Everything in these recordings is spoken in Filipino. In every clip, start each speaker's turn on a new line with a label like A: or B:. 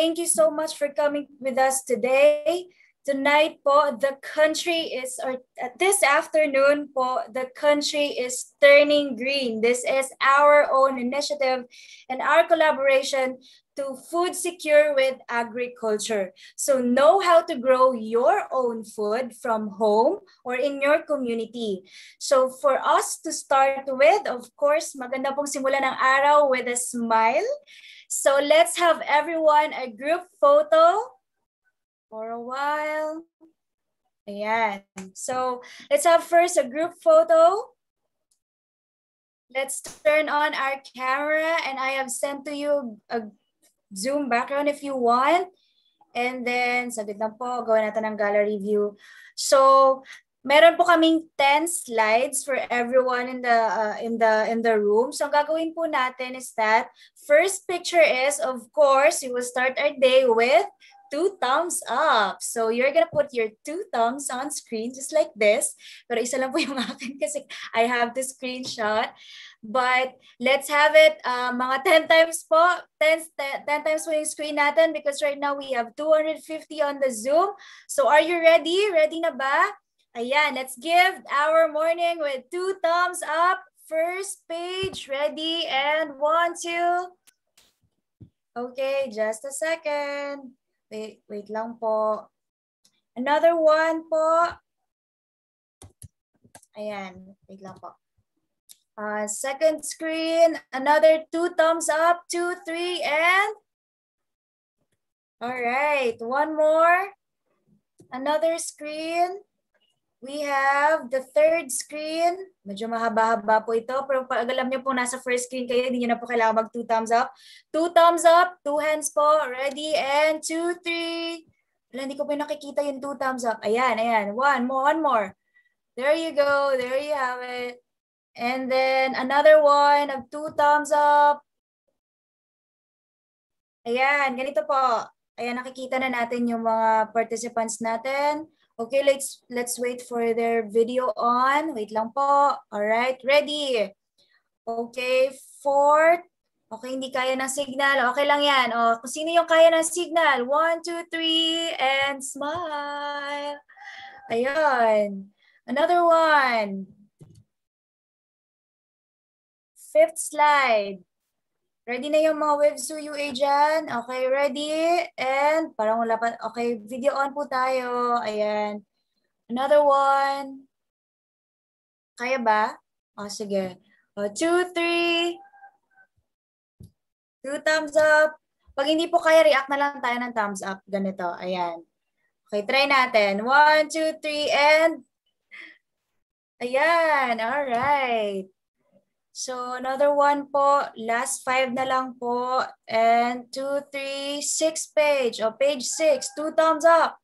A: thank you so much for coming with us today. Tonight po, the country is, or this afternoon po, the country is turning green. This is our own initiative and our collaboration to food secure with agriculture. So know how to grow your own food from home or in your community. So for us to start with, of course, maganda pong simulan ng araw with a smile. So let's have everyone a group photo for a while. Ayan. So let's have first a group photo. Let's turn on our camera and I have sent to you a Zoom background if you want. And then, saglit lang po, gawin natin ang gallery view. So, meron po kaming 10 slides for everyone in the room. So, ang gagawin po natin is that first picture is, of course, we will start our day with 2 thumbs up. So, you're gonna put your 2 thumbs on screen just like this. Pero isa lang po yung akin kasi I have the screenshot. But let's have it mga 10 times po. 10 times po yung screen natin because right now we have 250 on the Zoom. So are you ready? Ready na ba? Ayan, let's give our morning with 2 thumbs up. First page, ready, and 1, 2. Okay, just a second. Wait lang po. Another one po. Ayan, wait lang po. Second screen, another 2 thumbs up, 2, 3, and all right, one more. Another screen. We have the third screen. Medyo mahaba-haba po ito, pero pag alam niyo po nasa first screen kayo, hindi niyo na po kailangan mag 2 thumbs up. 2 thumbs up, 2 hands po, ready, and 2, 3. Wala, hindi ko pa nakikita yung 2 thumbs up. Ayan, ayan, one more. There you go, there you have it. And then another one of 2 thumbs up. Ayan, ganito po. Ayan, nakikita na natin yung mga participants natin. Okay, let's wait for their video on. Wait lang po. All right, ready. Okay, 4. Okay, hindi kaya ng signal. Okay lang yan. O, kung sino yung kaya ng signal. 1, 2, 3, and smile. Ayan. Another one. 5th slide. Ready na yung mga Websu UA dyan? Okay, ready? And parang wala pa. Okay, video on po tayo. Ayan. Another one. Kaya ba? O, sige. 2, 3. 2 thumbs up. Pag hindi po kaya, react na lang tayo ng thumbs up. Ganito. Ayan. Okay, try natin. 1, 2, 3, and ayan. All right. So, another one po. Last 5 na lang po. And 2, 3, 6 page. O, page 6. 2 thumbs up.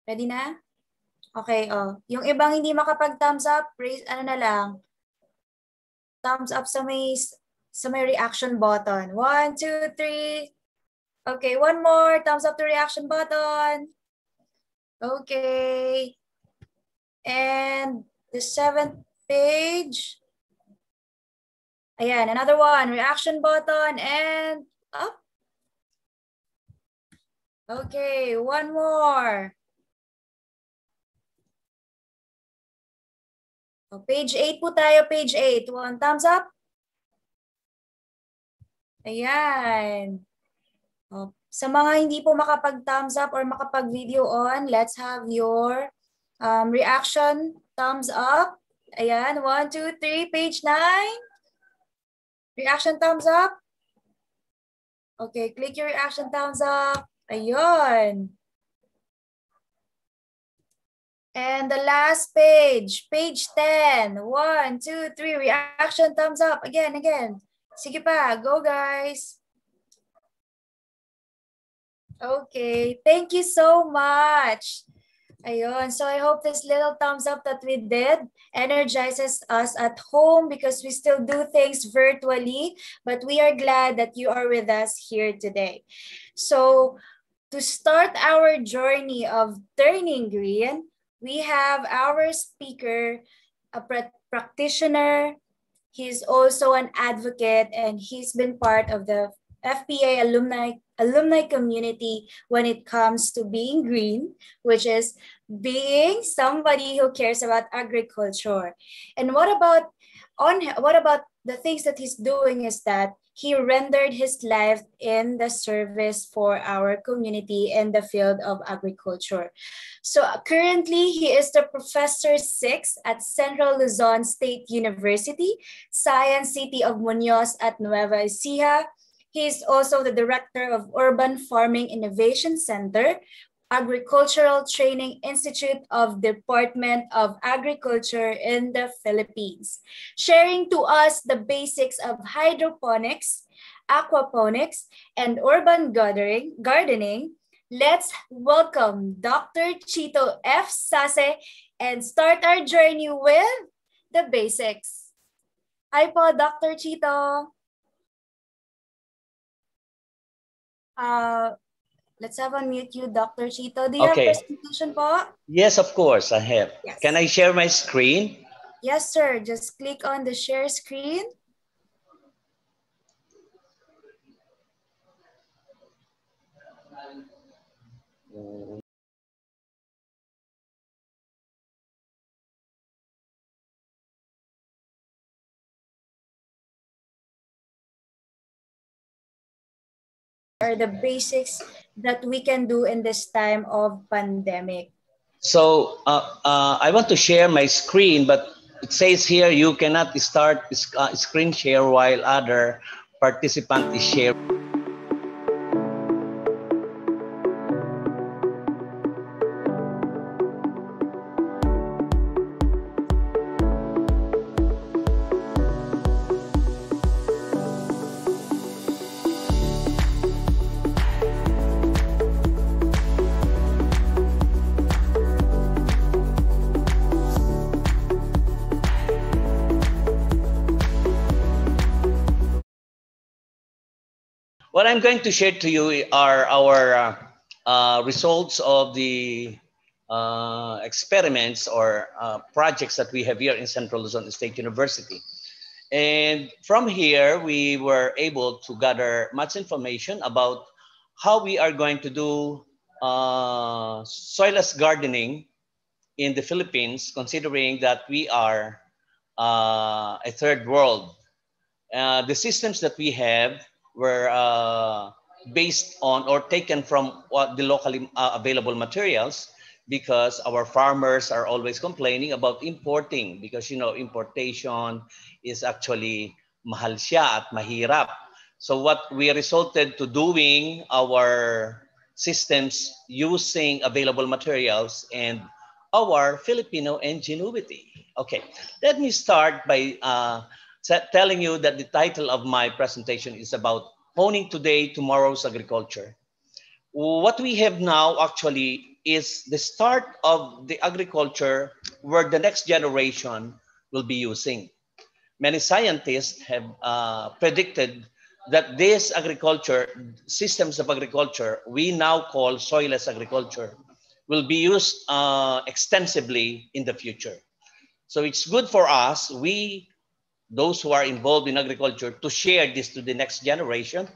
A: Ready na? Okay, o. Yung ibang hindi makapag-thumbs up, raise, ano na lang. Thumbs up sa may reaction button. 1, 2, 3. Okay, one more. Thumbs up to reaction button. Okay. And the 7th page. Ayan, another one. Reaction button and up. Okay, one more. Oh, page 8 po tayo, page 8. 1 thumbs up. Ayan. Oh, sa mga hindi po makapag-thumbs up or makapag-video on, let's have your reaction thumbs up. Ayan, 1, 2, 3, page 9. Reaction thumbs up. Okay, click your reaction thumbs up. Ayun. And the last page, page 10. 1, 2, 3, reaction thumbs up. Again. Sige pa, go guys. Okay, thank you so much. Ayun, so I hope this little thumbs up that we did energizes us at home because we still do things virtually, but we are glad that you are with us here today. So to start our journey of turning green, we have our speaker, a practitioner. He's also an advocate and he's been part of the FPA Alumni alumni community when it comes to being green, which is being somebody who cares about agriculture. And what about the things that he's doing is that he rendered his life in the service for our community in the field of agriculture. So currently, he is the Professor 6 at Central Luzon State University, Science City of Muñoz at Nueva Ecija. He is also the Director of Urban Farming Innovation Center, Agricultural Training Institute of Department of Agriculture in the Philippines, sharing to us the basics of hydroponics, aquaponics, and urban gardening. Let's welcome Dr. Chito F. Sase and start our journey with the basics. Hi po, Dr. Chito. Let's have unmute you, Dr. Chito. Do you have presentation po?
B: Yes, of course, I have. Yes. Can I share my screen?
A: Yes, sir. Just click on the share screen. Are the basics that we can do in this time of pandemic.
B: So I want to share my screen, but it says here you cannot start screen share while other participant is sharing. What I'm going to share to you are our results of the experiments or projects that we have here in Central Luzon State University. And from here, we were able to gather much information about how we are going to do soilless gardening in the Philippines, considering that we are a third world. The systems that we have were based on or taken from the locally available materials, because our farmers are always complaining about importing, because you know importation is actually mahal siya at mahirap. So what we resulted to doing our systems using available materials and our Filipino ingenuity. Okay, let me start by telling you that the title of my presentation is about owning today, tomorrow's agriculture. What we have now actually is the start of the agriculture where the next generation will be using. Many scientists have predicted that this agriculture, systems of agriculture, we now call soilless agriculture, will be used extensively in the future. So it's good for us, those who are involved in agriculture, to share this to the next generation,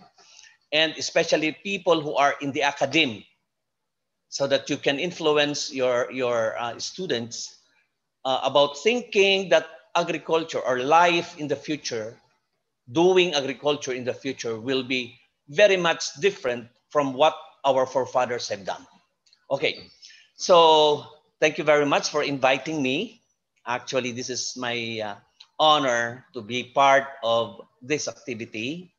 B: and especially people who are in the academe, so that you can influence your students about thinking that agriculture or life in the future, doing agriculture in the future will be very much different from what our forefathers have done. Okay, so thank you very much for inviting me. Actually, this is my honor to be part of this activity.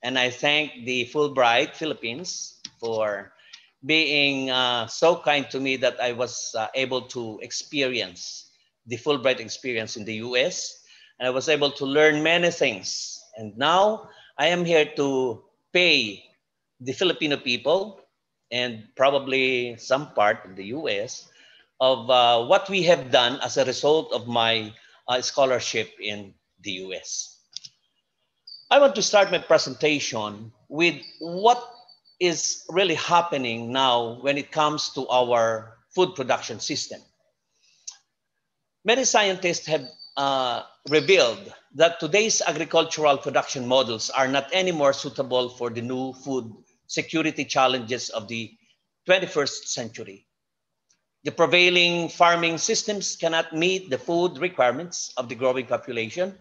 B: And I thank the Fulbright Philippines for being so kind to me that I was able to experience the Fulbright experience in the US. And I was able to learn many things. And now I am here to pay the Filipino people and probably some part of the US of what we have done as a result of my scholarship in the US. I want to start my presentation with what is really happening now when it comes to our food production system. Many scientists have revealed that today's agricultural production models are not anymore suitable for the new food security challenges of the 21st century. The prevailing farming systems cannot meet the food requirements of the growing population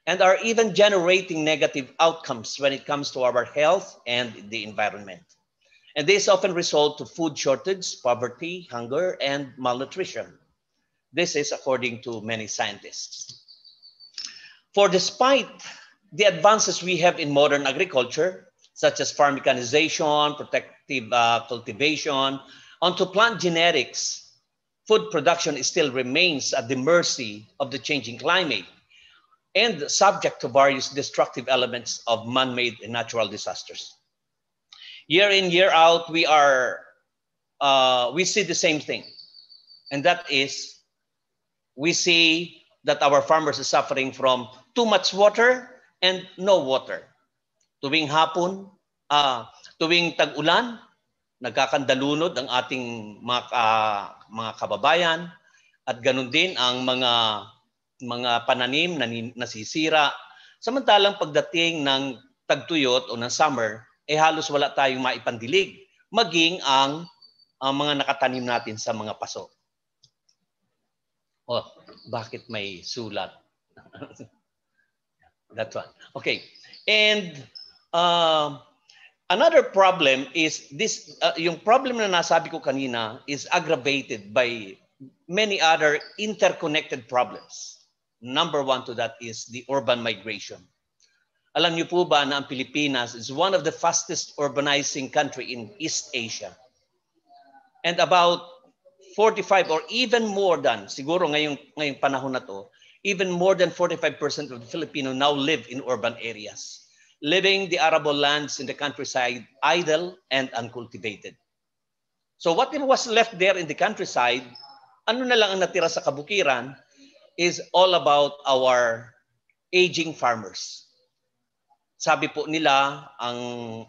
B: and are even generating negative outcomes when it comes to our health and the environment. And this often result to food shortage, poverty, hunger, and malnutrition. This is according to many scientists. For despite the advances we have in modern agriculture, such as farm mechanization, protective cultivation, onto plant genetics, food production still remains at the mercy of the changing climate and subject to various destructive elements of man-made and natural disasters. Year in, year out, we see the same thing. And that is, we see that our farmers are suffering from too much water and no water. Tuwing hapon, tuwing tag-ulan, nagkakandalunod ang ating mga kababayan at ganun din ang mga pananim na nasisira. Samantalang pagdating ng tagtuyot o ng summer, halos wala tayong maipandilig, maging ang mga nakatanim natin sa mga paso. Oh, bakit may sulat? That one. Okay. And another problem is this, yung problem na nasabi ko kanina is aggravated by many other interconnected problems. Number one to that is the urban migration. Alam niyo po ba na ang Pilipinas is one of the fastest urbanizing country in East Asia? And about 45 or even more than, siguro ngayong panahon na to, even more than 45% of the Filipino now live in urban areas, living the arable lands in the countryside idle and uncultivated. So what was left there in the countryside, ano na lang ang natira sa kabukiran, is all about our aging farmers. Sabi po nila, ang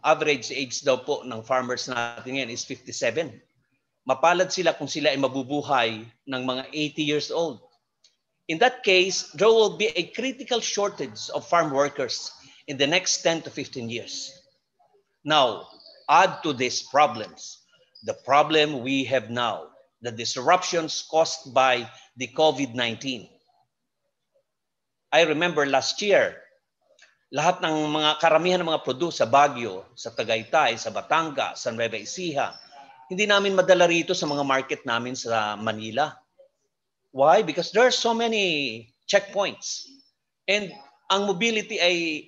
B: average age daw po ng farmers natin ngayon is 57. Mapalad sila kung sila ay mabubuhay ng mga 80 years old. In that case, there will be a critical shortage of farm workers in the next 10 to 15 years. Now, add to these problems, the problem we have now, the disruptions caused by the COVID-19. I remember last year, lahat ng mga karamihan ng mga produce sa Baguio, sa Tagaytay, sa Batangas, sa Nueva Ecija, hindi namin madala rito sa mga market namin sa Manila. Why? Because there are so many checkpoints. And ang mobility ay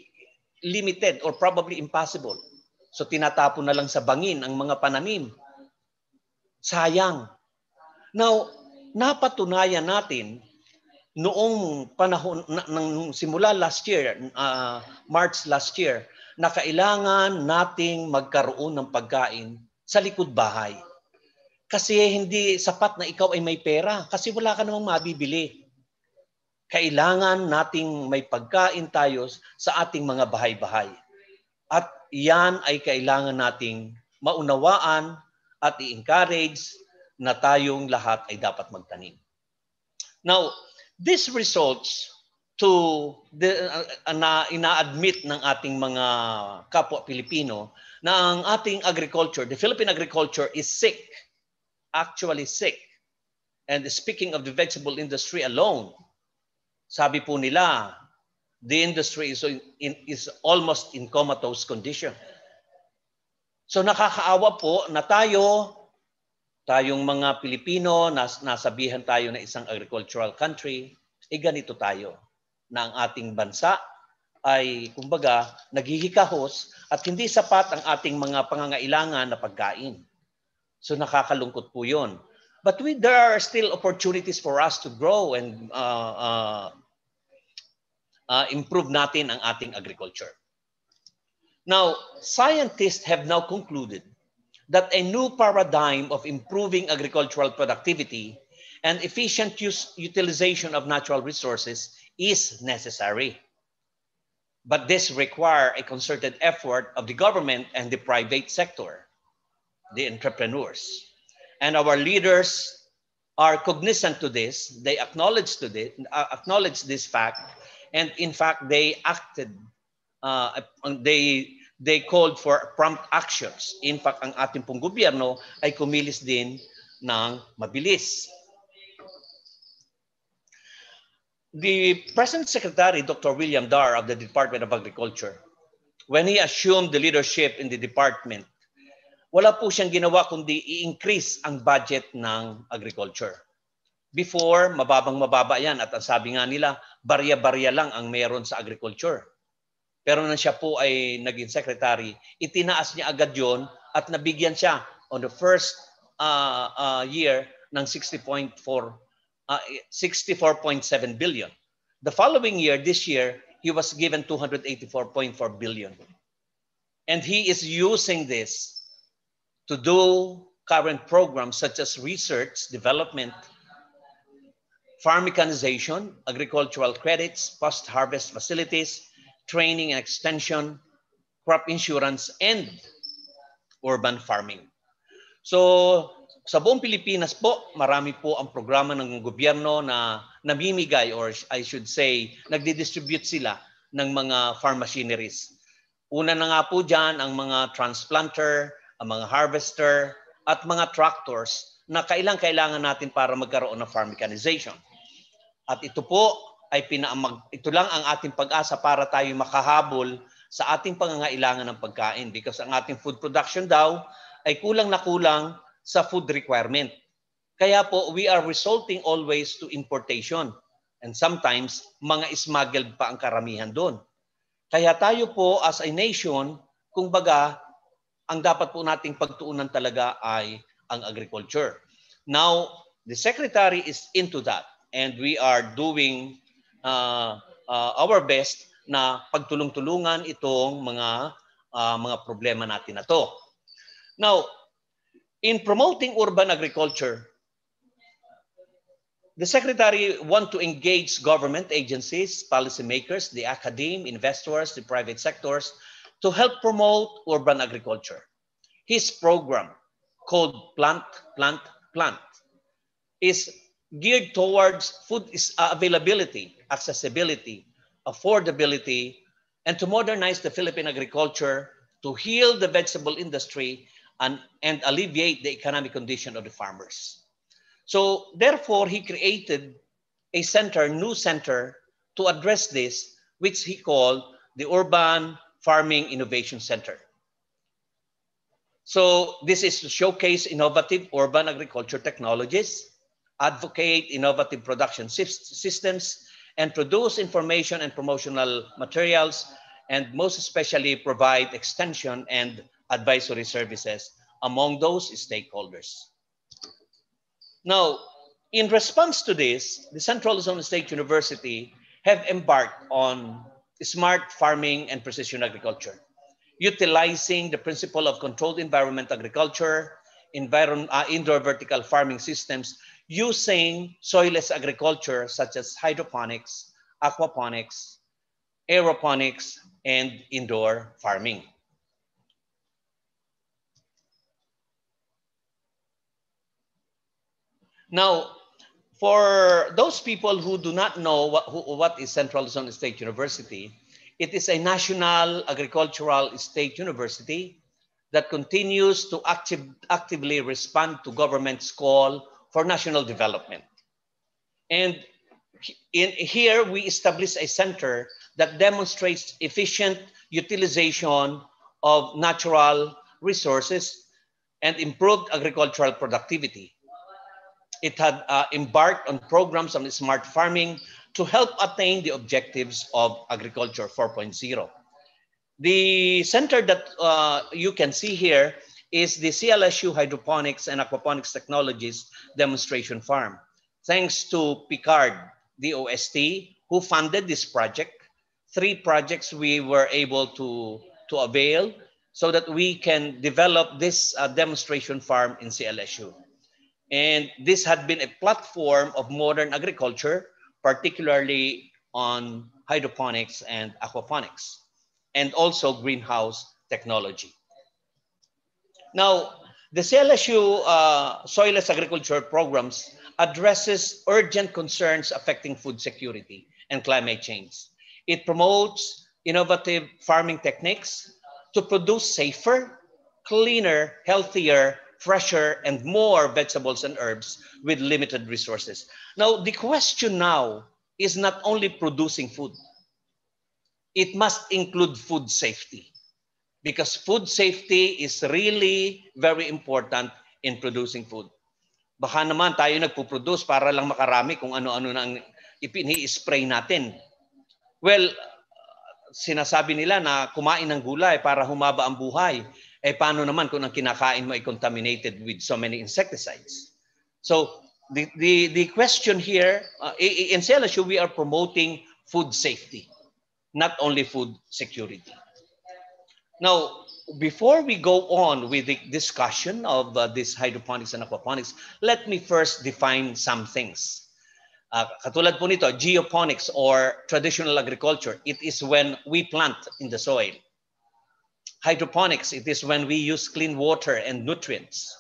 B: limited or probably impossible. So tinatapon na lang sa bangin ang mga pananim. Sayang. Now, napatunayan natin noong panahon ng simula last year, March last year, na kailangan nating magkaroon ng pagkain sa likod bahay. Kasi hindi sapat na ikaw ay may pera kasi wala ka namang mabibili. Kailangan nating may pagkain tayo sa ating mga bahay-bahay. At yan ay kailangan nating maunawaan at i-encourage na tayong lahat ay dapat magtanim. Now, this results to na ina-admit ng ating mga kapwa Pilipino na ang ating agriculture, the Philippine agriculture is sick, actually sick. And speaking of the vegetable industry alone, sabi po nila, the industry is almost in comatose condition. So nakakaawa po na tayong mga Pilipino, nasabihan tayo na isang agricultural country, ganito tayo, na ang ating bansa ay, kumbaga, naghihikahos at hindi sapat ang ating mga pangangailangan na pagkain. So nakakalungkot po yun. But there are still opportunities for us to grow and improve natin ang ating agriculture. Now, scientists have now concluded that a new paradigm of improving agricultural productivity and efficient utilization of natural resources is necessary. But this requires a concerted effort of the government and the private sector, the entrepreneurs. And our leaders are cognizant to this. They acknowledge this fact. And in fact, they acted, they they called for prompt actions. In fact, ang ating pong gobyerno ay kumilos din ng mabilis. The present Secretary, Dr. William Dar of the Department of Agriculture, when he assumed the leadership in the department, wala po siyang ginawa kundi i-increase ang budget ng agriculture. Before, mababa yan at ang sabi nga nila, barya-barya lang ang meron sa agriculture. Pero nang siya po ay naging secretary, itinaas niya agad yon at nabigyan siya on the first year ng 64.7 billion. The following year, this year, he was given 284.4 billion. And he is using this to do current programs such as research, development, farm mechanization, agricultural credits, post-harvest facilities, training and extension, crop insurance, and urban farming. So, sa buong Pilipinas po, marami po ang programa ng gobyerno na namimigay, or I should say, nagdi-distribute sila ng mga farm machineries. Una na nga po dyan ang mga transplanter, ang mga harvester, at mga tractors na kailangan natin para magkaroon ng farm mechanization. At ito po ay ito lang ang ating pag-asa para tayo makahabol sa ating pangangailangan ng pagkain, because ang ating food production daw ay kulang na kulang sa food requirement. Kaya po, we are resulting always to importation. And sometimes, mga smuggled pa ang karamihan doon. Kaya tayo po as a nation, kung baga, ang dapat po nating pagtuunan talaga ay ang agriculture. Now, the Secretary is into that. And we are doing our best na pagtulong-tulungan itong mga problema natin na to. Now, in promoting urban agriculture, the Secretary wants to engage government agencies, policymakers, the academe, investors, the private sectors to help promote urban agriculture. His program, called Plant, Plant, Plant, is geared towards food availability, accessibility, affordability, and to modernize the Philippine agriculture, to heal the vegetable industry, and alleviate the economic condition of the farmers. So therefore, he created a new center to address this, which he called the Urban Farming Innovation Center. So this is to showcase innovative urban agriculture technologies, advocate innovative production systems, and produce information and promotional materials, and most especially provide extension and advisory services among those stakeholders. Now, in response to this, the Central Luzon State University have embarked on smart farming and precision agriculture, utilizing the principle of controlled environment agriculture, indoor vertical farming systems, using soilless agriculture such as hydroponics, aquaponics, aeroponics, and indoor farming. Now, for those people who do not know what is Central Luzon State University, it is a national agricultural state university that continues to actively respond to government's call for national development. And here we establish a center that demonstrates efficient utilization of natural resources and improved agricultural productivity. It had embarked on programs on smart farming to help attain the objectives of Agriculture 4.0. The center that you can see here is the CLSU Hydroponics and Aquaponics Technologies Demonstration Farm. Thanks to Picard, DOST, who funded this project. 3 projects we were able to avail so that we can develop this demonstration farm in CLSU. And this had been a platform of modern agriculture, particularly on hydroponics and aquaponics, and also greenhouse technology. Now, the CLSU Soilless Agriculture programs addresses urgent concerns affecting food security and climate change. It promotes innovative farming techniques to produce safer, cleaner, healthier, fresher, and more vegetables and herbs with limited resources. Now, the question now is not only producing food. It must include food safety, because food safety is really very important in producing food. Baka naman tayo nagpo-produce para lang makarami kung ano-ano na ang ipini-spray natin. Well, sinasabi nila na kumain ng gulay para humaba ang buhay. Eh paano naman kung ang kinakain mo ay contaminated with so many insecticides? So the question here, in CLSU, we are promoting food safety, not only food security. Now, before we go on with the discussion of this hydroponics and aquaponics, let me first define some things. Katulad po nito, geoponics or traditional agriculture, it is when we plant in the soil. Hydroponics, it is when we use clean water and nutrients.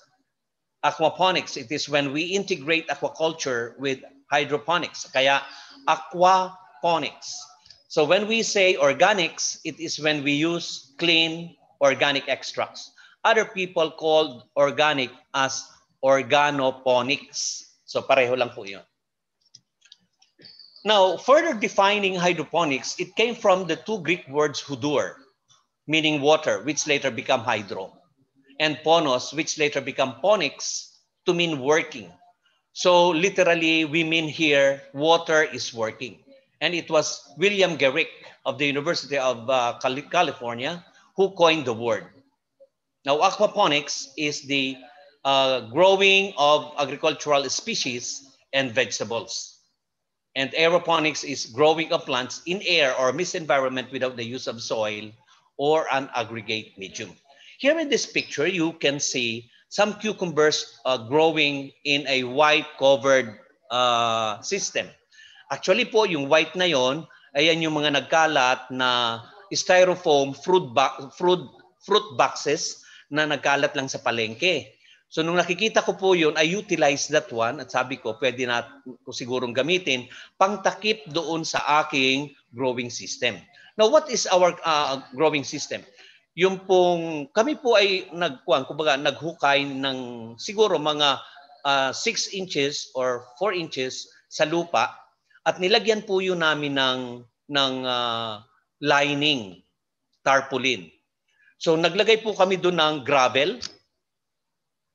B: Aquaponics, it is when we integrate aquaculture with hydroponics. Kaya aquaponics. So when we say organics, it is when we use clean organic extracts. Other people call organic as organoponics. So pareho lang po yun. Now, further defining hydroponics, it came from the two Greek words hudur, meaning water, which later become hydro, and ponos, which later become ponics, to mean working. So literally, we mean here, water is working. And it was William Garrick of the University of California who coined the word. Now, aquaponics is the growing of agricultural species and vegetables. And aeroponics is growing of plants in air or mixed environment without the use of soil or an aggregate medium. Here in this picture, you can see some cucumbers growing in a white covered system. Actually po, yung white na yon, ayan yung mga nagkalat na styrofoam fruit boxes na nagkalat lang sa palengke. So nung nakikita ko po yun, I utilized that one at sabi ko, pwede na ko sigurong gamitin pangtakip doon sa aking growing system. Now, what is our growing system? Yung pong, kami po ay naghukay ng siguro mga 6 inches or 4 inches sa lupa. At nilagyan po yun namin ng lining, tarpaulin. So naglagay po kami doon ng gravel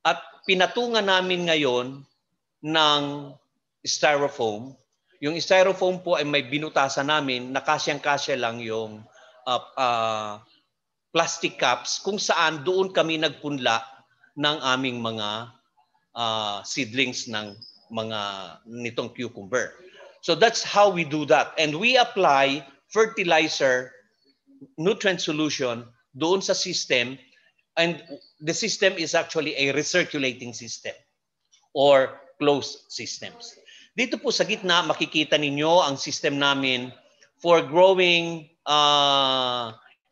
B: at pinatungan namin ngayon ng styrofoam. Yung styrofoam po ay may binutasan namin na kasyang-kasya lang yung plastic cups kung saan doon kami nagpunla ng aming mga seedlings ng mga nitong cucumber. So that's how we do that. And we apply fertilizer, nutrient solution doon sa system. And the system is actually a recirculating system or closed systems. Dito po sa gitna, makikita ninyo ang system namin for growing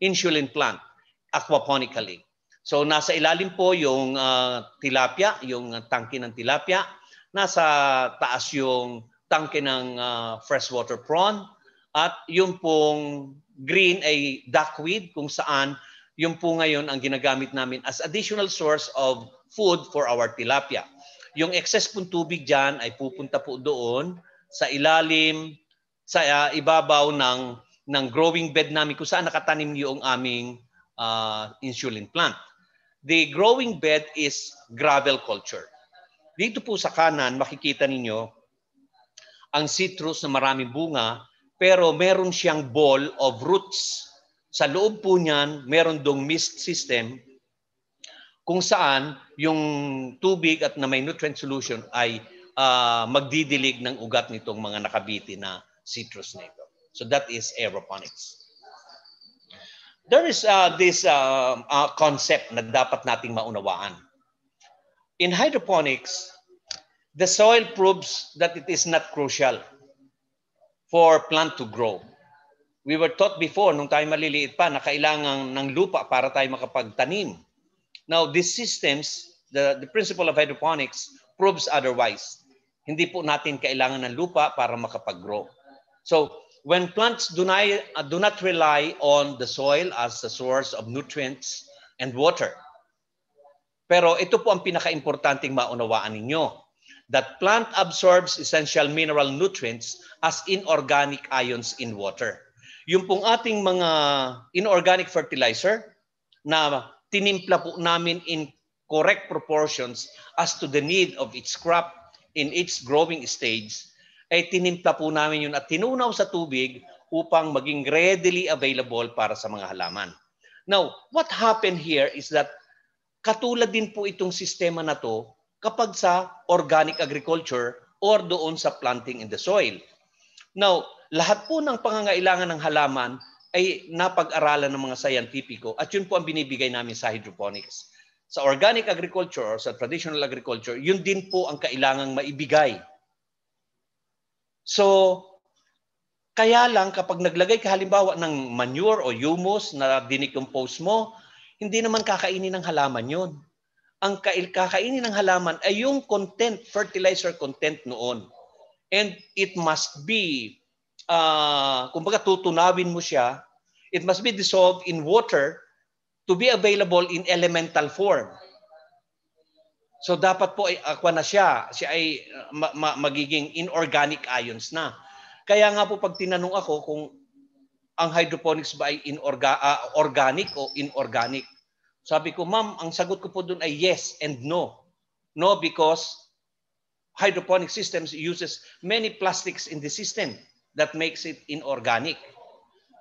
B: insulin plant aquaponically. So nasa ilalim po yung tilapia, yung tangke ng tilapia. Nasa taas yung tangke ng freshwater prawn. At yung pong green ay duckweed kung saan yung po ngayon ang ginagamit namin as additional source of food for our tilapia. Yung excess pong tubig dyan ay pupunta po doon sa ilalim, sa ibabaw ng growing bed namin kung saan nakatanim yung aming insulin plant. The growing bed is gravel culture. Dito po sa kanan, makikita ninyo ang citrus na maraming bunga, pero meron siyang ball of roots. Sa loob po niyan, meron dong mist system kung saan yung tubig at na may nutrient solution ay magdidilig ng ugat nitong mga nakabiti na citrus na ito. So that is aeroponics. There is this concept na dapat nating maunawaan. In hydroponics, the soil proves that it is not crucial for plant to grow. We were taught before, nung tayo maliliit pa, na kailangan ng lupa para tayo makapagtanim. Now, these systems, the principle of hydroponics proves otherwise. Hindi po natin kailangan ng lupa para makapag-grow. So, when plants do not rely on the soil as the source of nutrients and water. Pero ito po ang pinaka-importanting maunawaan ninyo, that plant absorbs essential mineral nutrients as inorganic ions in water. Yung pong ating mga inorganic fertilizer na tinimpla po namin in correct proportions as to the need of its crop in its growing stage, ay tinimpla po namin yun at tinunaw sa tubig upang maging readily available para sa mga halaman. Now, what happened here is that katulad din po itong sistema na to kapag sa organic agriculture or doon sa planting in the soil. Now, lahat po ng pangangailangan ng halaman ay napag-aralan ng mga scientifico at yun po ang binibigay namin sa hydroponics. Sa organic agriculture or sa traditional agriculture, yun din po ang kailangang maibigay. So, kaya lang kapag naglagay ka halimbawa ng manure o humus na dinicompose mo, hindi naman kakainin ng halaman yun. Ang kakainin ng halaman ay yung content, fertilizer content noon. And it must be, kumbaga tutunawin mo siya, it must be dissolved in water to be available in elemental form. So dapat po ay aqua na siya ay magiging inorganic ions na. Kaya nga po pag tinanong ako kung ang hydroponics ba ay organic o inorganic, sabi ko, ma'am, ang sagot ko po doon ay yes and no. No, because hydroponic systems uses many plastics in the system that makes it inorganic.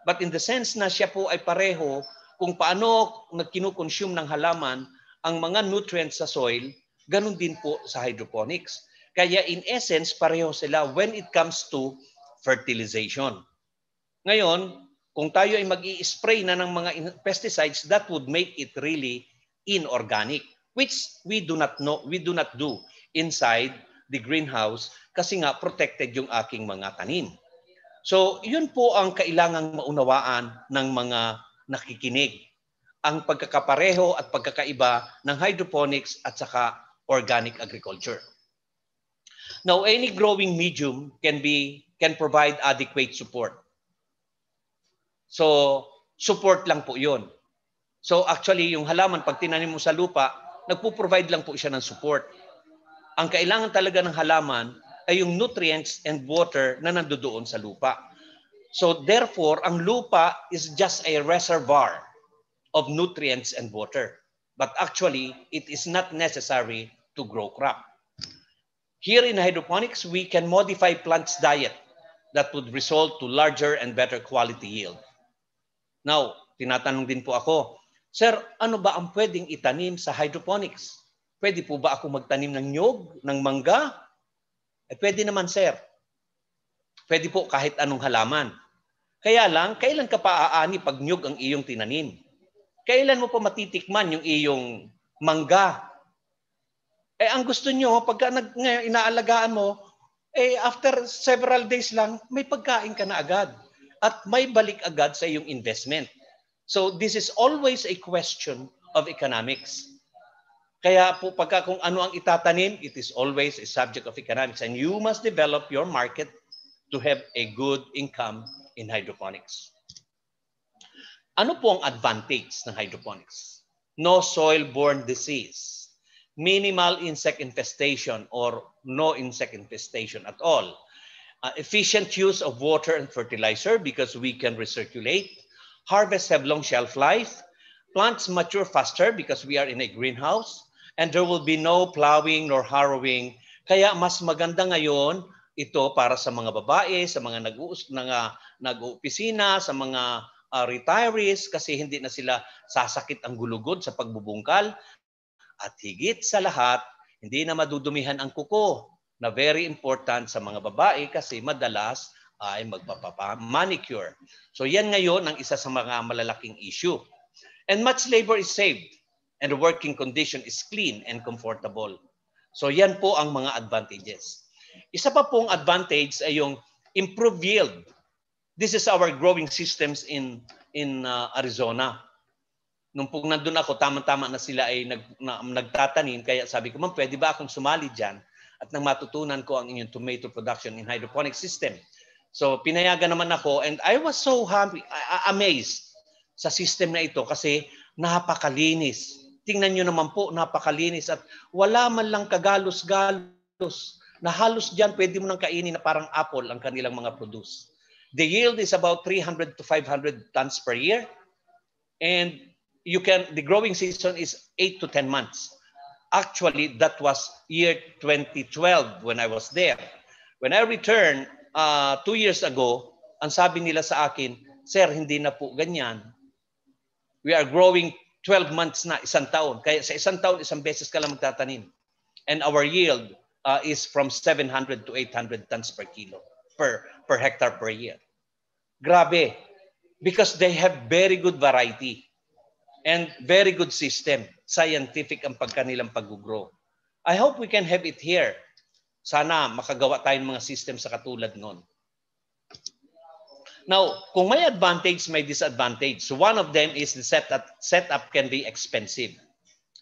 B: But in the sense na siya po ay pareho kung paano kinukonsume ng halaman ang mga nutrients sa soil, ganun din po sa hydroponics. Kaya in essence, pareho sila when it comes to fertilization. Ngayon, kung tayo ay mag-i-spray na ng mga pesticides, that would make it really inorganic, which we do not do inside the greenhouse kasi nga protected yung aking mga tanim. So, yun po ang kailangang maunawaan ng mga nakikinig. Ang pagkakapareho at pagkakaiba ng hydroponics at saka organic agriculture. Now, any growing medium can provide adequate support. So, support lang po yun. So, actually, yung halaman, pag tinanim mo sa lupa, nagpo-provide lang po siya ng support. Ang kailangan talaga ng halaman ay yung nutrients and water na nandoon sa lupa. So, therefore, ang lupa is just a reservoir of nutrients and water. But actually, it is not necessary to grow crop. Here in hydroponics, we can modify plants' diet that would result to larger and better quality yield. Now, tinatanong din po ako, Sir, ano ba ang pwedeng itanim sa hydroponics? Pwede po ba ako magtanim ng nyog, ng mangga? Pwede naman, Sir. Pwede po kahit anong halaman. Kaya lang, kailan ka pa aani pag nyog ang iyong tinanim? Kailan mo pa matitikman yung iyong mangga? Ang gusto nyo, pagka inaalagaan mo, after several days lang, may pagkain ka na agad. At may balik agad sa iyong investment. So this is always a question of economics. Kaya po pagka kung ano ang itatanim, it is always a subject of economics. And you must develop your market to have a good income in hydroponics. Ano po ang advantage ng hydroponics? No soil-borne disease, minimal insect infestation or no insect infestation at all. Efficient use of water and fertilizer because we can recirculate. Harvests have long shelf life. Plants mature faster because we are in a greenhouse. And there will be no plowing nor harrowing. Kaya mas maganda ngayon ito para sa mga babae, sa mga nag-uopisina, sa mga retirees kasi hindi na sila sasakit ang gulugod sa pagbubungkal. At higit sa lahat, hindi na madudumihan ang kuko, na very important sa mga babae kasi madalas ay magpapamanicure. So yan ngayon ang isa sa mga malalaking issue. And much labor is saved and the working condition is clean and comfortable. So yan po ang mga advantages. Isa pa pong advantage ay yung improved yield. This is our growing systems in Arizona. Nung pong nandun ako, tama-tama na sila ay nagtatanim. Kaya sabi ko, ma'am, pwede ba akong sumali dyan? At nang matutunan ko ang inyong tomato production in hydroponic system. So pinayagan naman ako and I was so happy, amazed sa system na ito kasi napakalinis. Tingnan nyo naman po, napakalinis at wala man lang kagalos-galos na halos dyan pwede mo nang kainin na parang apple ang kanilang mga produce. The yield is about 300 to 500 tons per year and the growing season is 8 to 10 months. Actually, that was year 2012 when I was there. When I returned 2 years ago, ang sabi nila sa akin, Sir, hindi na po ganyan. We are growing 12 months na, isang taon. Kaya sa isang taon, isang beses ka lang magtatanim. And our yield is from 700 to 800 tons per kilo, per hectare per year. Grabe. Because they have very good variety and very good system. Scientific ang pagkanilang pag-grow. I hope we can have it here. Sana makagawa tayo ng mga system sa katulad nun. Now, kung may advantage, may disadvantage. So one of them is the setup can be expensive.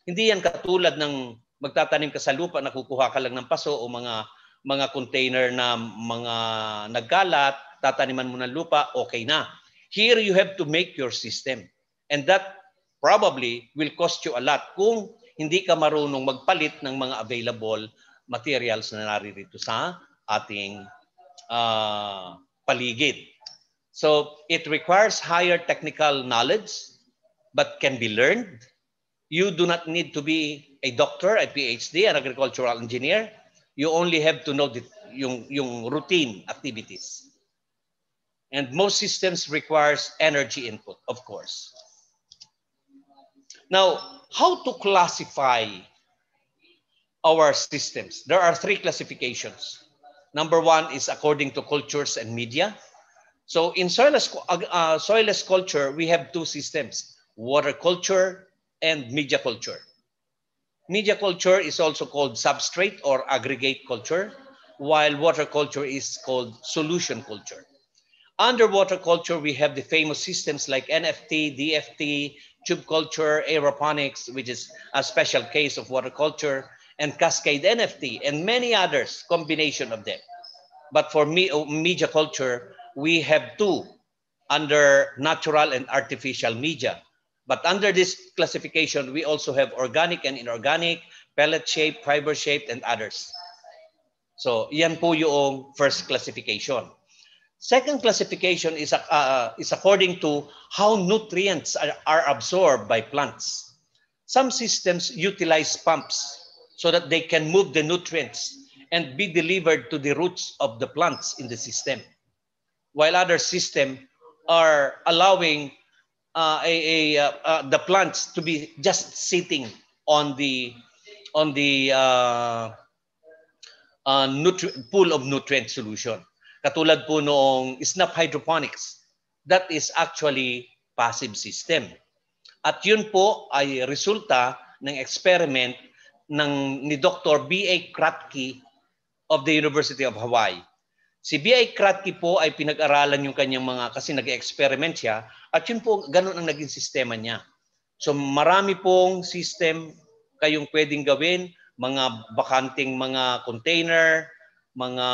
B: Hindi yan katulad ng magtatanim ka sa lupa, nakukuha ka lang ng paso o mga container na mga nagkalat, tataniman mo ng lupa, okay na. Here you have to make your system. And that probably will cost you a lot kung hindi ka marunong magpalit ng mga available materials na naririto sa ating paligid. So it requires higher technical knowledge but can be learned. You do not need to be a doctor, a PhD, an agricultural engineer. You only have to know yung routine activities. And most systems requires energy input, of course. Now, how to classify our systems? There are 3 classifications. Number 1 is according to cultures and media. So in soilless culture, we have 2 systems, water culture and media culture. Media culture is also called substrate or aggregate culture, while water culture is called solution culture. Under water culture, we have the famous systems like NFT, DFT, tube culture, aeroponics, which is a special case of water culture, and cascade NFT, and many others, combination of them. But for media culture, we have 2 under natural and artificial media. But under this classification, we also have organic and inorganic, pellet shaped, fiber shaped, and others. So, yan po yung first classification. Second classification is according to how nutrients are absorbed by plants. Some systems utilize pumps so that they can move the nutrients and be delivered to the roots of the plants in the system. While other systems are allowing the plants to be just sitting on the pool of nutrient solution. Katulad po noong snap hydroponics, that is actually passive system. At yun po ay resulta ng experiment ni Dr. B.A. Kratky of the University of Hawaii. Si B.A. Kratky po ay pinag-aralan yung kanyang kasi nag-experiment siya at yun po ganun ang naging sistema niya. So marami pong system kayong pwedeng gawin, mga bakanting mga container, mga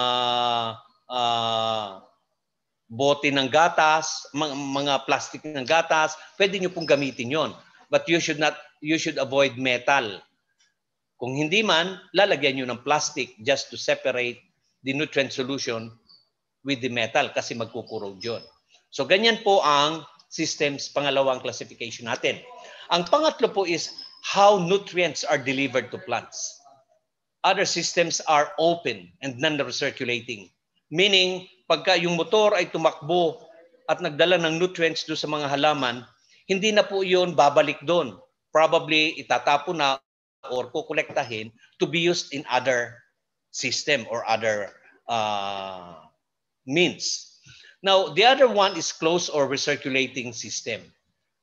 B: bote ng gatas, mga plastic ng gatas, pwede nyo pong gamitin yon. But you should avoid metal. Kung hindi man, lalagyan nyo ng plastic just to separate the nutrient solution with the metal kasi magkukurog yun. So ganyan po ang systems, pangalawang classification natin. Ang pangatlo po is how nutrients are delivered to plants. Other systems are open and non-recirculating. Meaning, pagka yung motor ay tumakbo at nagdala ng nutrients doon sa mga halaman, hindi na po yun babalik doon. Probably itatapon na or kukolektahin to be used in other system or other means. Now, the other one is closed or recirculating system.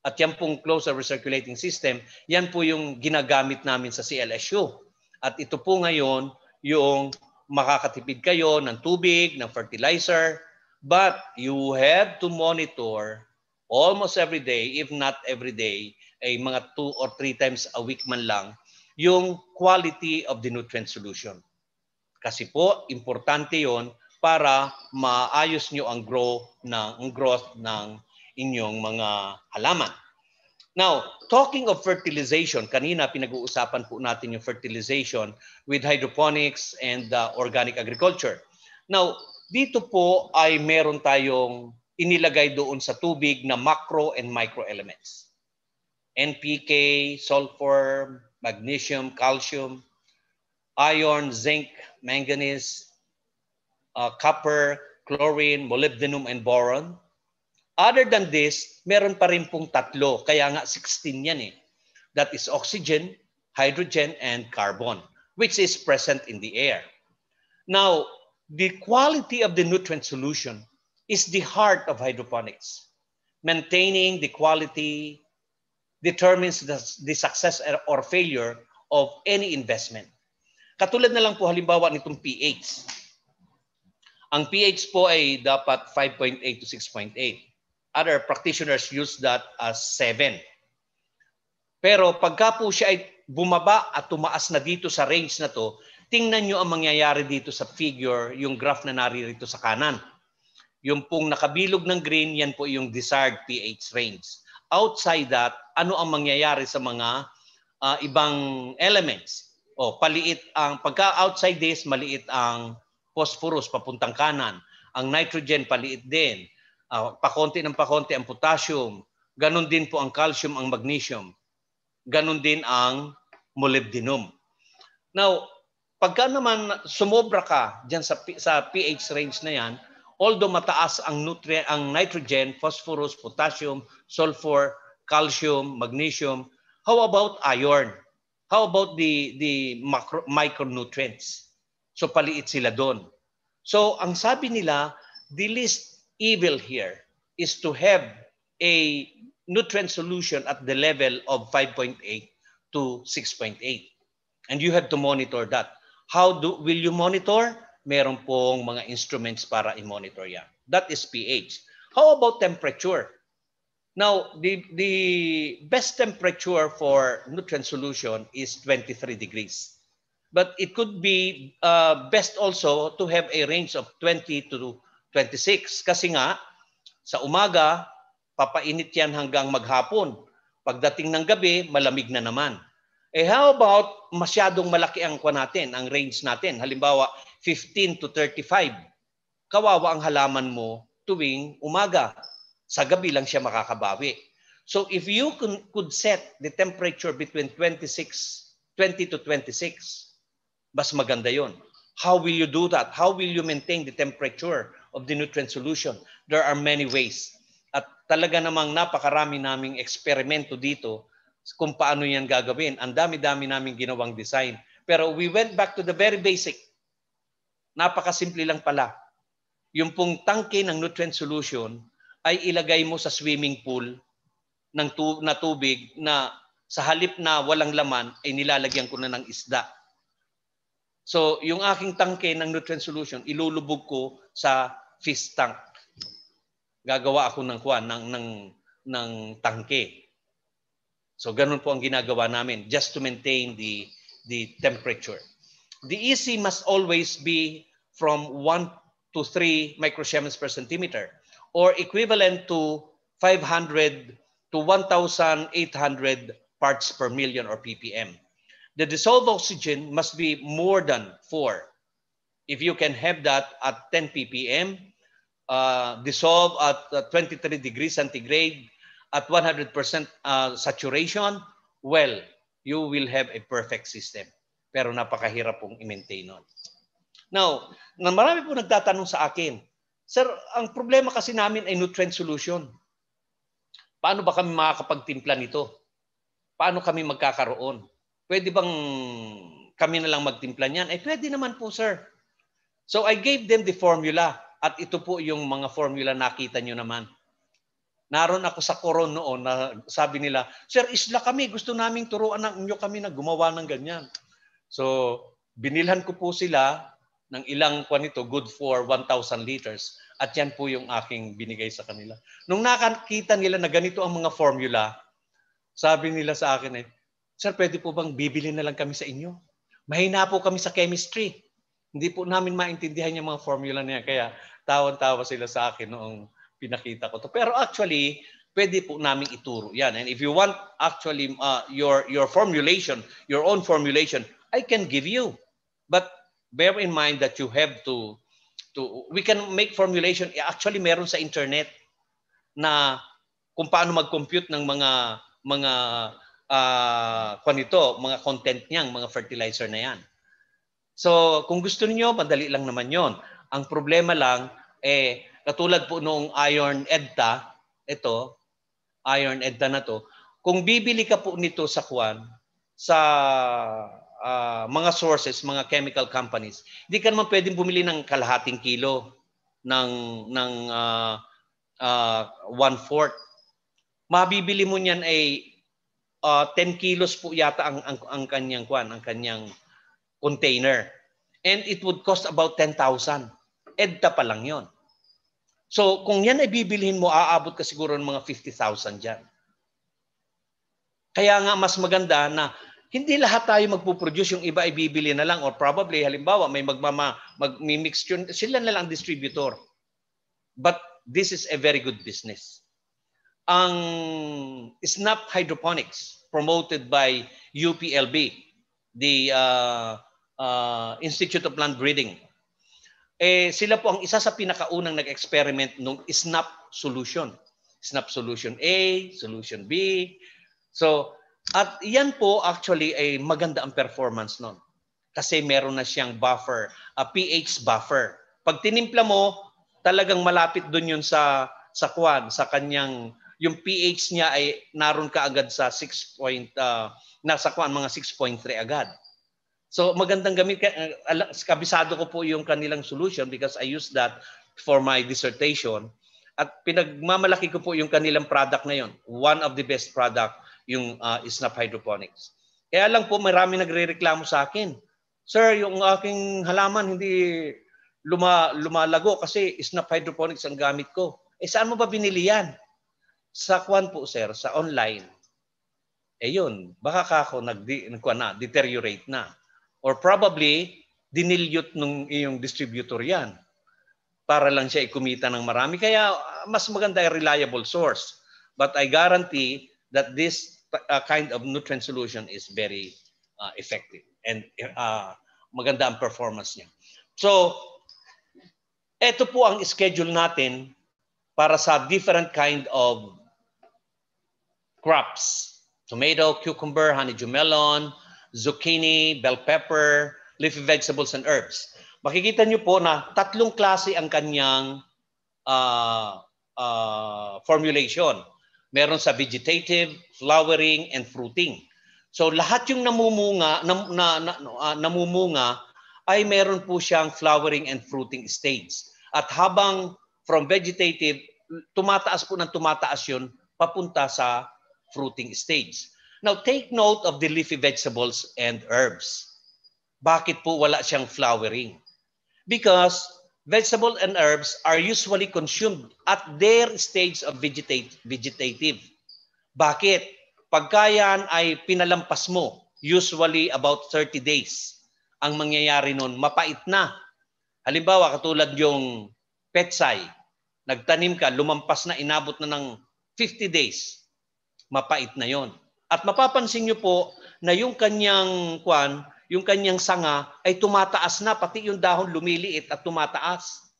B: At yan pong closed or recirculating system, yan po yung ginagamit namin sa CLSU. At ito po ngayon yung makakatipid kayo ng tubig, ng fertilizer, but you have to monitor almost every day, if not every day, ay mga 2 or 3 times a week man lang, yung quality of the nutrient solution. Kasi po, importante yon para maayos nyo ang growth ng inyong mga halaman. Now, talking of fertilization, kanina pinag-uusapan po natin yung fertilization with hydroponics and organic agriculture. Now, dito po ay meron tayong inilagay doon sa tubig na macro and micro elements. NPK, sulfur, magnesium, calcium, iron, zinc, manganese, copper, chlorine, molybdenum, and boron. Other than this, meron pa rin pong tatlo. Kaya nga 16 yan eh. That is oxygen, hydrogen, and carbon, which is present in the air. Now, the quality of the nutrient solution is the heart of hydroponics. Maintaining the quality determines the success or failure of any investment. Katulad na lang po halimbawa nitong pH. Ang pH po ay dapat 5.8 to 6.8. Other practitioners use that as 7. Pero pagka po siya ay bumaba at tumaas na dito sa range na to, tingnan nyo ang mangyayari dito sa figure, yung graph na naririto sa kanan. Yung pong nakabilog ng green, yan po yung desired pH range. Outside that, ano ang mangyayari sa mga ibang elements? Paliit ang, pagka outside this, maliit ang phosphorus papuntang kanan. Ang nitrogen paliit din. Pakonti ng pakonti ang potassium. Ganon din po ang calcium, ang magnesium. Ganon din ang molybdenum. Now, pagka naman sumobra ka dyan sa pH range na yan, although mataas ang nitrogen, phosphorus, potassium, sulfur, calcium, magnesium, how about iron? How about the micronutrients? So paliit sila doon. So ang sabi nila, the least evil here is to have a nutrient solution at the level of 5.8 to 6.8. And you have to monitor that. How will you monitor? Meron pong mga instruments para i-monitor yan. That is pH. How about temperature? Now, the best temperature for nutrient solution is 23 degrees. But it could be best also to have a range of 20 to 26. Kasi nga, sa umaga, papainit yan hanggang maghapon. Pagdating ng gabi, malamig na naman. How about masyadong malaki ang natin, ang range natin? Halimbawa, 15 to 35. Kawawa ang halaman mo tuwing umaga. Sa gabi lang siya makakabawi. So if you could set the temperature between 20 to 26, mas maganda yon. How will you do that? How will you maintain the temperature of the nutrient solution? There are many ways. At talaga namang napakarami naming eksperimento dito kung paano yan gagawin. Ang dami-dami naming ginawang design. Pero we went back to the very basic. Napakasimple lang pala. Yung pong tangke ng nutrient solution ay ilagay mo sa swimming pool na tubig na sa halip na walang laman ay nilalagyan ko na ng isda. So, yung aking tangke ng nutrient solution, ilulubog ko sa fish tank. Gagawa ako ng tangke. So, ganun po ang ginagawa namin just to maintain the temperature. The EC must always be from 1 to 3 microsiemens per centimeter or equivalent to 500 to 1,800 parts per million or ppm. The dissolved oxygen must be more than 4. If you can have that at 10 ppm, dissolve at 23 degrees centigrade, at 100% saturation, well, you will have a perfect system. Pero napakahirap pong i-maintain nun. Now, marami po nagtatanong sa akin, Sir, ang problema kasi namin ay nutrient solution. Paano ba kami makakapagtimpla nito? Paano kami magkakaroon? Pwede bang kami na lang magtimpla niyan? Pwede naman po, sir. So I gave them the formula. At ito po yung mga formula nakita nyo naman. Naroon ako sa Coron noon na sabi nila, Sir, isla kami. Gusto naming turuan ng inyo kami na gumawa ng ganyan. So binilhan ko po sila ng ilang nito, good for 1,000 liters. At yan po yung aking binigay sa kanila. Nung nakakita nila na ganito ang mga formula, sabi nila sa akin Sir, pwede po bang bibili na lang kami sa inyo? Mahina po kami sa chemistry. Hindi po namin maintindihan yung mga formula niya. Kaya tawan-tawa sila sa akin noong pinakita ko to. Pero actually, pwede po namin ituro yan. And if you want actually your formulation, your own formulation, I can give you. But bear in mind that you have to we can make formulation. Actually, meron sa internet na kung paano mag-compute ng mga mga content niyang, mga fertilizer na yan. So, kung gusto niyo, madali lang naman 'yon. Ang problema lang katulad po noong Iron EDTA, ito, Iron EDTA na to, kung bibili ka po nito sa sa mga sources, mga chemical companies, hindi ka naman pwedeng bumili ng kalahating kilo ng 1/4. Mabibili mo niyan ay 10 kilos po yata ang kanyang ang kanyang container. And it would cost about 10,000. EDTA pa lang yon. So, kung yan ay bibilhin mo, aabot ka siguro ng mga 50,000 dyan. Kaya nga mas maganda na hindi lahat tayo magpuproduce, yung iba ay bibili na lang or probably, halimbawa, may mag-mixture, sila na lang distributor. But this is a very good business. Ang SNAP Hydroponics, promoted by UPLB, the Institute of Plant Breeding. Sila po ang isa sa pinakaunang nag-experiment nung SNAP solution. SNAP solution A, solution B. So, at yan po actually ay maganda ang performance nun. Kasi meron na siyang buffer, pH buffer. Pag tinimpla mo, talagang malapit dun yun sa kanyang, yung pH niya ay naroon ka agad sa 6 point, nasa mga 6.3 agad. So magandang gamit. Kabisado ko po yung kanilang solution because I used that for my dissertation. At pinagmamalaki ko po yung kanilang product na yun. One of the best product, yung SNAP Hydroponics. Kaya lang po marami nagrereklamo sa akin. Sir, yung aking halaman hindi lumalago kasi SNAP Hydroponics ang gamit ko. Saan mo ba binili yan? Sa po sir, sa online. Yun, baka ako deteriorate na. Or probably, dinilyot nung iyong distributor yan para lang siya ikumita ng marami. Kaya mas maganda ay reliable source. But I guarantee that this kind of nutrient solution is very effective and maganda ang performance niya. So, ito po ang schedule natin para sa different kind of crops. Tomato, cucumber, honeydew melon, zucchini, bell pepper, leafy vegetables, and herbs. Makikita nyo po na 3 klase ang kanyang formulation. Meron sa vegetative, flowering, and fruiting. So lahat yung namumunga ay meron po siyang flowering and fruiting stage. At habang from vegetative, tumataas po ng tumataas yun papunta sa fruiting stage. Now, take note of the leafy vegetables and herbs. Bakit po wala siyang flowering? Because vegetable and herbs are usually consumed at their stage of vegetative. Bakit? Pagka yan ay pinalampas mo, usually about 30 days, ang mangyayari nun, mapait na. Halimbawa, katulad yung petsay, nagtanim ka, lumampas na, inabot na ng 50 days, mapait na yon. At mapapansin nyo po na yung kanyang yung kanyang sanga ay tumataas na, pati yung dahon lumiliit at tumataas.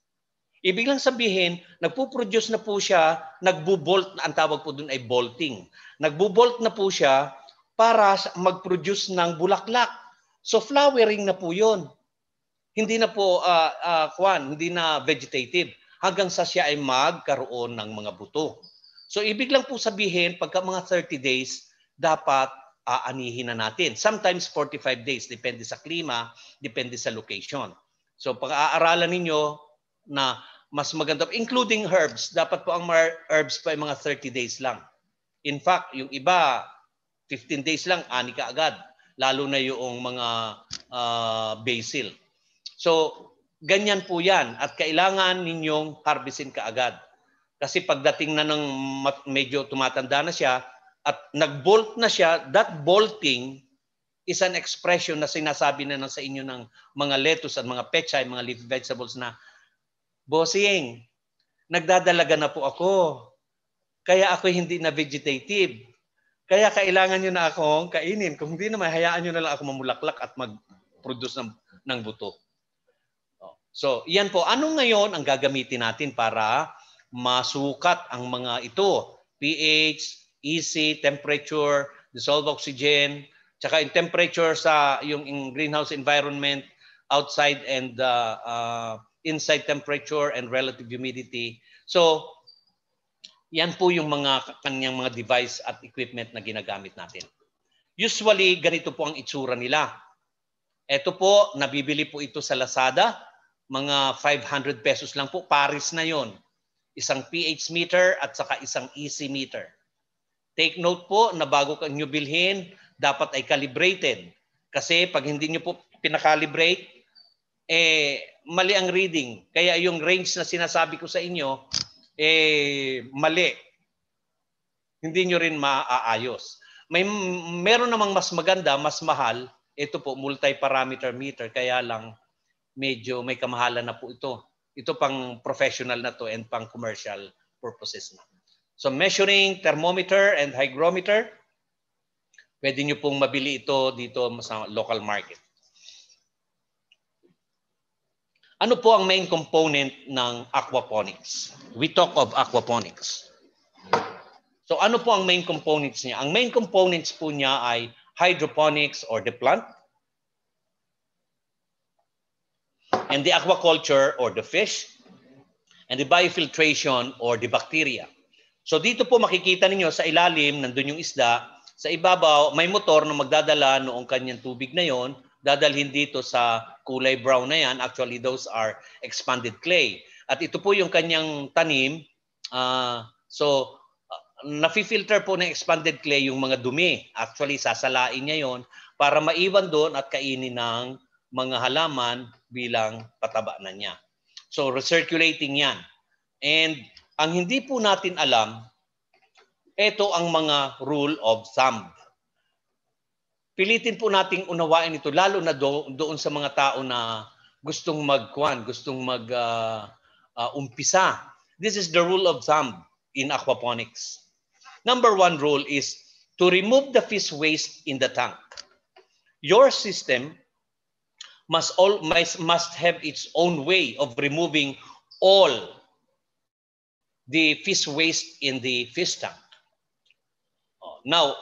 B: Ibig lang sabihin, nagpo-produce na po siya, nagbo-bolt, ang tawag po dun ay bolting. Nagbo-bolt na po siya para mag-produce ng bulaklak. So flowering na po yun. Hindi na po hindi na vegetative hanggang sa siya ay magkaroon ng mga buto. So ibig lang po sabihin, pagka mga 30 days, dapat aanihin na natin. Sometimes 45 days, depende sa klima, depende sa location. So pag-aaralan ninyo na mas maganda, including herbs, dapat po ang herbs pa ay mga 30 days lang. In fact, yung iba, 15 days lang, ani ka agad. Lalo na yung mga basil. So, ganyan po yan. At kailangan ninyong harvestin ka agad. Kasi pagdating na ng medyo tumatanda na siya, at nag-bolt na siya, that bolting is an expression na sinasabi na sa inyo ng mga lettuce at mga pechay, mga leafy vegetables na, bossing, nagdadalaga na po ako. Kaya ako hindi na vegetative. Kaya kailangan nyo na akong kainin. Kung hindi naman, hayaan nyo na lang ako mamulaklak at mag-produce ng buto. So, yan po. Ano ngayon ang gagamitin natin para masukat ang mga ito? pH, EC, temperature, dissolved oxygen, tsaka yung temperature sa yung greenhouse environment, outside and inside temperature and relative humidity. So, yan po yung mga kanyang mga device at equipment na ginagamit natin. Usually, ganito po ang itsura nila. Ito po, nabibili po ito sa Lazada. Mga 500 pesos lang po. Paris na yon. Isang pH meter at saka isang EC meter. Take note po na bago nyo bilhin, dapat ay calibrated. Kasi pag hindi nyo po pinakalibrate, mali ang reading. Kaya yung range na sinasabi ko sa inyo, mali. Hindi nyo rin maaayos. Meron namang mas maganda, mas mahal. Ito po, multi-parameter meter. Kaya lang, medyo may kamahalan na po ito. Ito pang professional na to and pang commercial purposes na. So measuring thermometer and hygrometer, pwede nyo pong mabili ito dito sa local market. Ano po ang main component ng aquaponics? We talk of aquaponics. So ano po ang main components niya? Ang main components po niya ay hydroponics or the plant, and the aquaculture or the fish, and the biofiltration or the bacteria. So dito po makikita ninyo sa ilalim, nandun yung isda, sa ibabaw may motor na magdadala noong kanyang tubig na yon, dadalhin dito sa kulay brown na yan. Actually, those are expanded clay. At ito po yung kanyang tanim. Nafi-filter po ng expanded clay yung mga dumi. Actually, sasalain niya yon para maiwan doon at kainin ng mga halaman bilang pataba na niya. So, recirculating yan. And ang hindi po natin alam, ito ang mga rule of thumb. Pilitin po nating unawain ito, lalo na doon sa mga tao na gustong umpisa. This is the rule of thumb in aquaponics. Number 1 rule is to remove the fish waste in the tank. Your system must have its own way of removing all the fish waste in the fish tank. Now,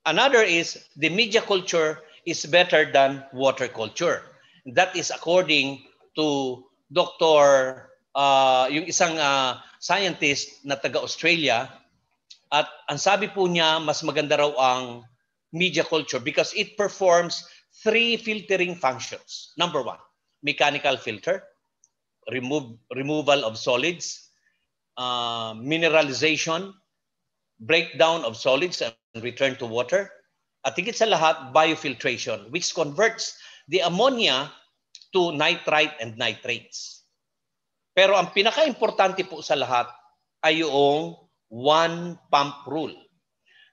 B: another is the media culture is better than water culture. That is according to Dr. Yung isang scientist na taga-Australia, at ang sabi po niya, mas maganda raw ang media culture because it performs 3 filtering functions. Number 1, mechanical filter, removal of solids, mineralization, breakdown of solids and return to water. At higit sa lahat, biofiltration, which converts the ammonia to nitrite and nitrates. Pero ang pinaka-importante po sa lahat ay yung 1 pump rule.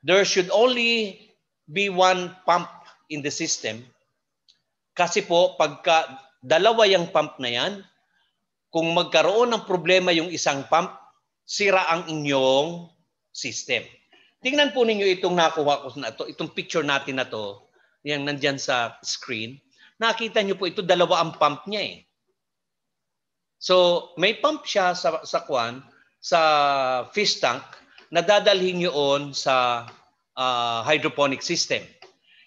B: There should only be 1 pump in the system. Kasi po, pagka dalawa yung pump na yan, kung magkaroon ng problema yung isang pump, sira ang inyong system. Tingnan po ninyo itong nakuha ko na ito, itong picture natin na to, yung nandyan sa screen. Nakita nyo po ito, dalawa ang pump niya eh. So, may pump siya sa fish tank na dadalhin yun sa hydroponic system.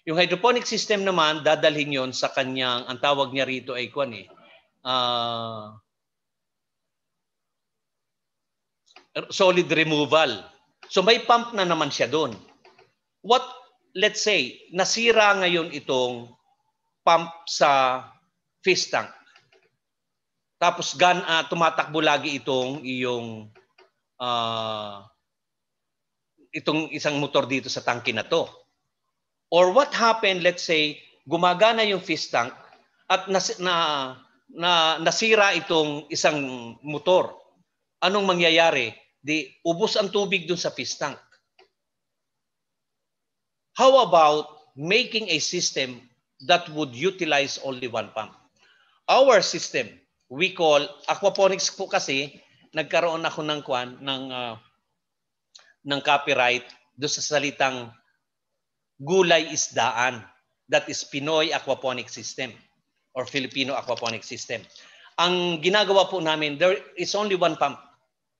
B: Yung hydroponic system naman, dadalhin yon sa kanyang, ang tawag niya rito ay solid removal. So may pump na naman siya doon. Let's say, nasira ngayon itong pump sa fish tank. Tapos tumatakbo lagi itong isang motor dito sa tangke na to. Or what happened, let's say, gumagana yung fish tank at nasira itong isang motor. Anong mangyayari? Ubos ang tubig dun sa fish tank. How about making a system that would utilize only one pump. Our system, we call aquaponics po kasi nagkaroon ako ng copyright do sa salitang gulay isdaan. That is Pinoy aquaponic system or Filipino aquaponic system. Ang ginagawa po namin, there is only one pump.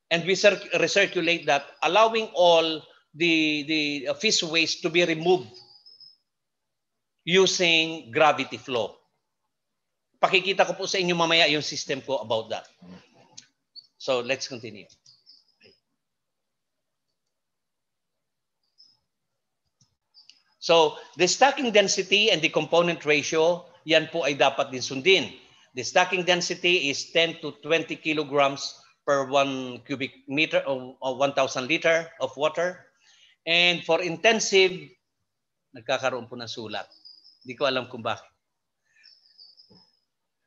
B: And we recirculate that, allowing all the fish waste to be removed using gravity flow. Pakikita ko po sa inyo mamaya yung system ko about that. So let's continue. So the stacking density and the component ratio, yan po ay dapat din sundin. The stacking density is 10 to 20 kilograms per 1 cubic meter or 1,000 liter of water. And for intensive, nagkakaroon po ng sulat. Hindi ko alam kung bakit.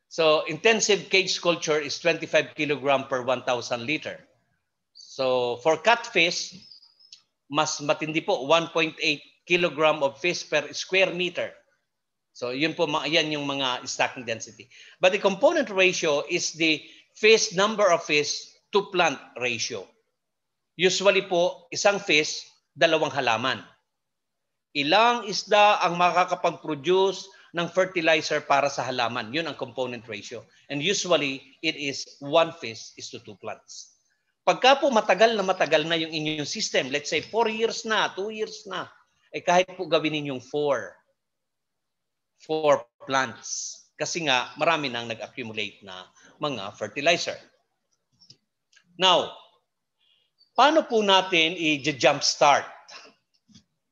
B: So intensive cage culture is 25 kilogram per 1,000 liter. So for catfish, mas matindi po, 1.8 kilogram of fish per square meter. So yun po, yan yung mga stacking density. But the component ratio is the fish, number of fish to plant ratio. Usually po, isang fish, dalawang halaman. Ilang isda ang makakapag-produce ng fertilizer para sa halaman? Yun ang component ratio. And usually, it is one fish is to two plants. Pagka po matagal na yung inyong system, let's say 4 years na, 2 years na, eh kahit po gawin ninyong 4 plants. Kasi nga, marami nang nag-accumulate na mga fertilizer. Now, paano po natin i-jump start?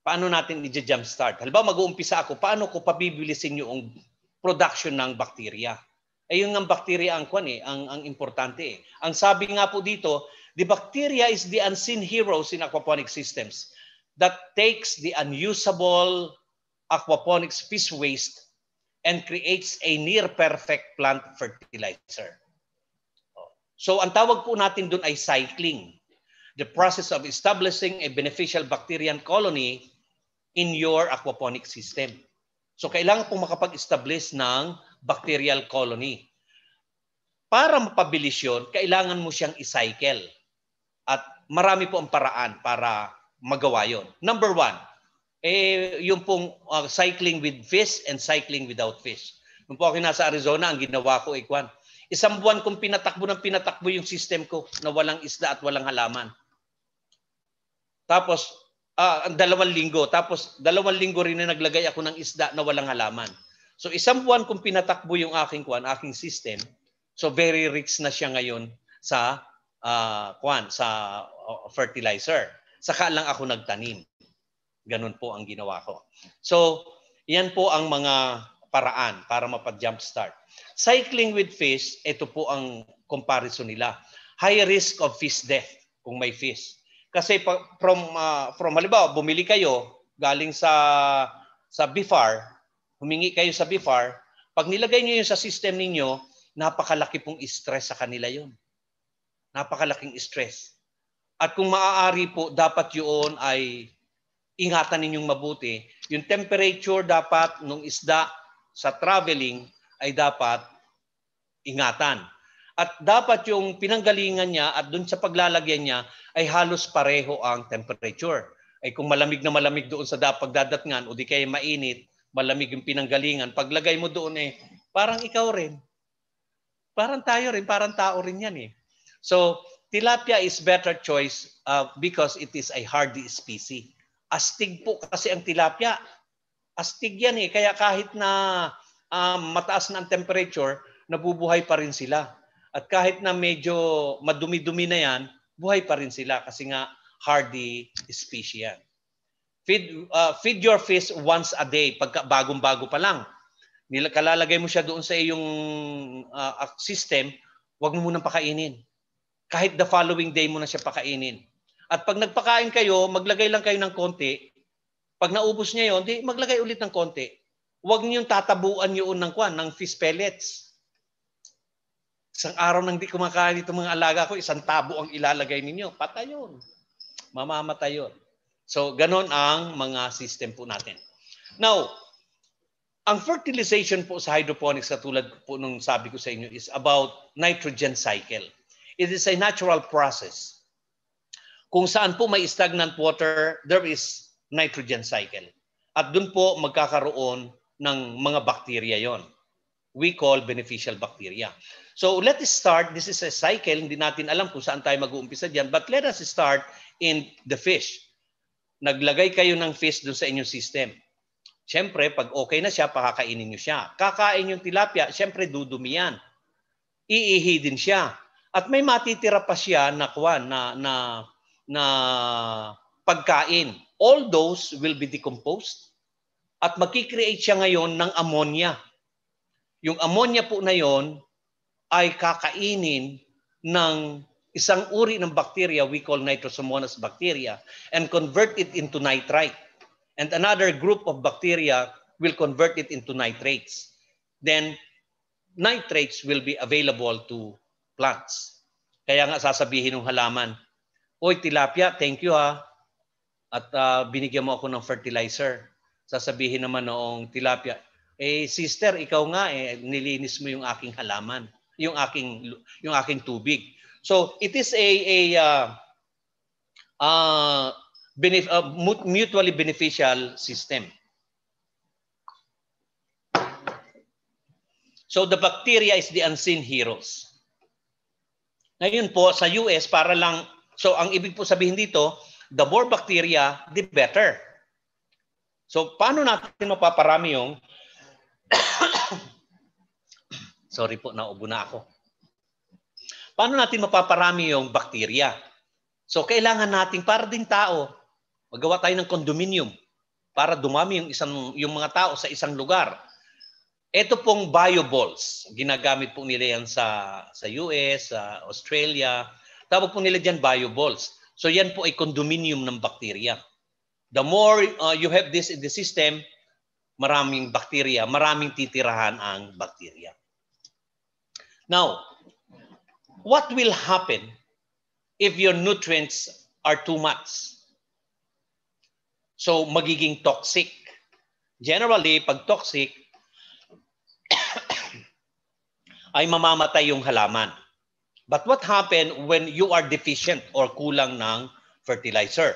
B: Paano natin i-jump start? Halimbawa, mag-uumpisa ako, paano ko pabibilisin yung production ng bakterya? Eh, yung ng bakterya ang importante. Ang sabi nga po dito, the bacteria is the unseen heroes in aquaponic systems that takes the unusable aquaponics fish waste and creates a near-perfect plant fertilizer. So, ang tawag po natin dun ay cycling. The process of establishing a beneficial bacterial colony in your aquaponic system. So, kailangan pong makapag-establish ng bacterial colony. Para mapabilis yun, kailangan mo siyang i-cycle. At marami po ang paraan para magawa yun. Number 1, yung pong cycling with fish and cycling without fish. Nung po ako nasa Arizona, ang ginawa ko ay isang buwan kong pinatakbo yung system ko na walang isda at walang halaman. Tapos, 2 linggo. Tapos, 2 linggo rin na naglagay ako ng isda na walang halaman. So, isang buwan kong pinatakbo yung aking system. So, very rich na siya ngayon sa fertilizer. Saka lang ako nagtanim. Ganun po ang ginawa ko. So, yan po ang mga paraan para mapa-jump start. Cycling with fish, ito po ang comparison nila. High risk of fish death kung may fish. Kasi from halimbawa, bumili kayo galing sa BIFAR, humingi kayo sa BIFAR, pag nilagay niyo yun sa system ninyo, napakalaki pong stress sa kanila yun. Napakalaking stress. At kung maaari po, dapat yun ay ingatan ninyong mabuti. Yung temperature dapat nung isda sa traveling ay dapat ingatan. At dapat yung pinanggalingan niya at dun sa paglalagyan niya ay halos pareho ang temperature. Ay kung malamig na malamig doon sa pagdadatngan o di kaya mainit, malamig yung pinanggalingan, paglagay mo doon parang ikaw rin. Parang tayo rin, parang tao rin yan So, tilapia is better choice because it is a hardy species. Astig po kasi ang tilapia. Astig yan Kaya kahit na mataas na ang temperature, nabubuhay pa rin sila. At kahit na medyo madumi-dumi na yan, buhay pa rin sila kasi nga hardy species yan. Feed your fish once a day, bagong-bago pa lang. Kalalagay mo siya doon sa iyong system, huwag mo munang pakainin. Kahit the following day mo na siya pakainin. At pag nagpakain kayo, maglagay lang kayo ng konti. Pag naubos niya yon, maglagay ulit ng konti. Huwag niyong tatabuan yun ng fish pellets. Isang araw nang di kumakain itong mga alaga ko, 1 tabo ang ilalagay ninyo. Patay yun. Mamamatay yun. So, ganon ang mga system po natin. Now, ang fertilization po sa hydroponics, katulad po nung sabi ko sa inyo, is about nitrogen cycle. It is a natural process. Kung saan po may stagnant water, there is nitrogen cycle. At dun po magkakaroon ng mga bacteria yon. We call beneficial bacteria. So let us start. This is a cycle. Hindi natin alam kung saan tayo mag-uumpisa dyan. But let us start in the fish. Naglagay kayo ng fish dun sa inyong system. Siyempre, pag okay na siya, pakakainin nyo siya. Kakain yung tilapia, siyempre dudumi yan. Iihi din siya. At may matitira pa siya na pagkain. All those will be decomposed at magkikreate siya ngayon ng ammonia. Yung ammonia po na yon ay kakainin ng isang uri ng bacteria we call Nitrosomonas bacteria and convert it into nitrite. And another group of bacteria will convert it into nitrates. Then nitrates will be available to plants. Kaya nga sasabihin ng halaman, "Oy, tilapia, thank you ha. At binigyan mo ako ng fertilizer." Sasabihin naman noong tilapia, sister, ikaw nga nilinis mo yung aking halaman, yung aking tubig. So it is mutually beneficial system. So the bacteria is the unseen heroes. Ngayon po sa US, para lang, so ang ibig po sabihin dito, the more bacteria, the better. So paano natin mapaparami yung sorry po, naubo na ako. Paano natin mapaparami yung bacteria? So kailangan natin, para din tao, magawa tayo ng condominium para dumami yung mga tao sa isang lugar. Ito pong bioballs, ginagamit po nila yan sa US, sa Australia. Tawag po nila dyan bioballs. So yan po ay condominium ng bacteria. The more you have this in the system, maraming bacteria, maraming titirahan ang bacteria. Now, what will happen if your nutrients are too much? So, magiging toxic. Generally, pag toxic, ay mamamatay yung halaman. But what happens when you are deficient or kulang ng fertilizer?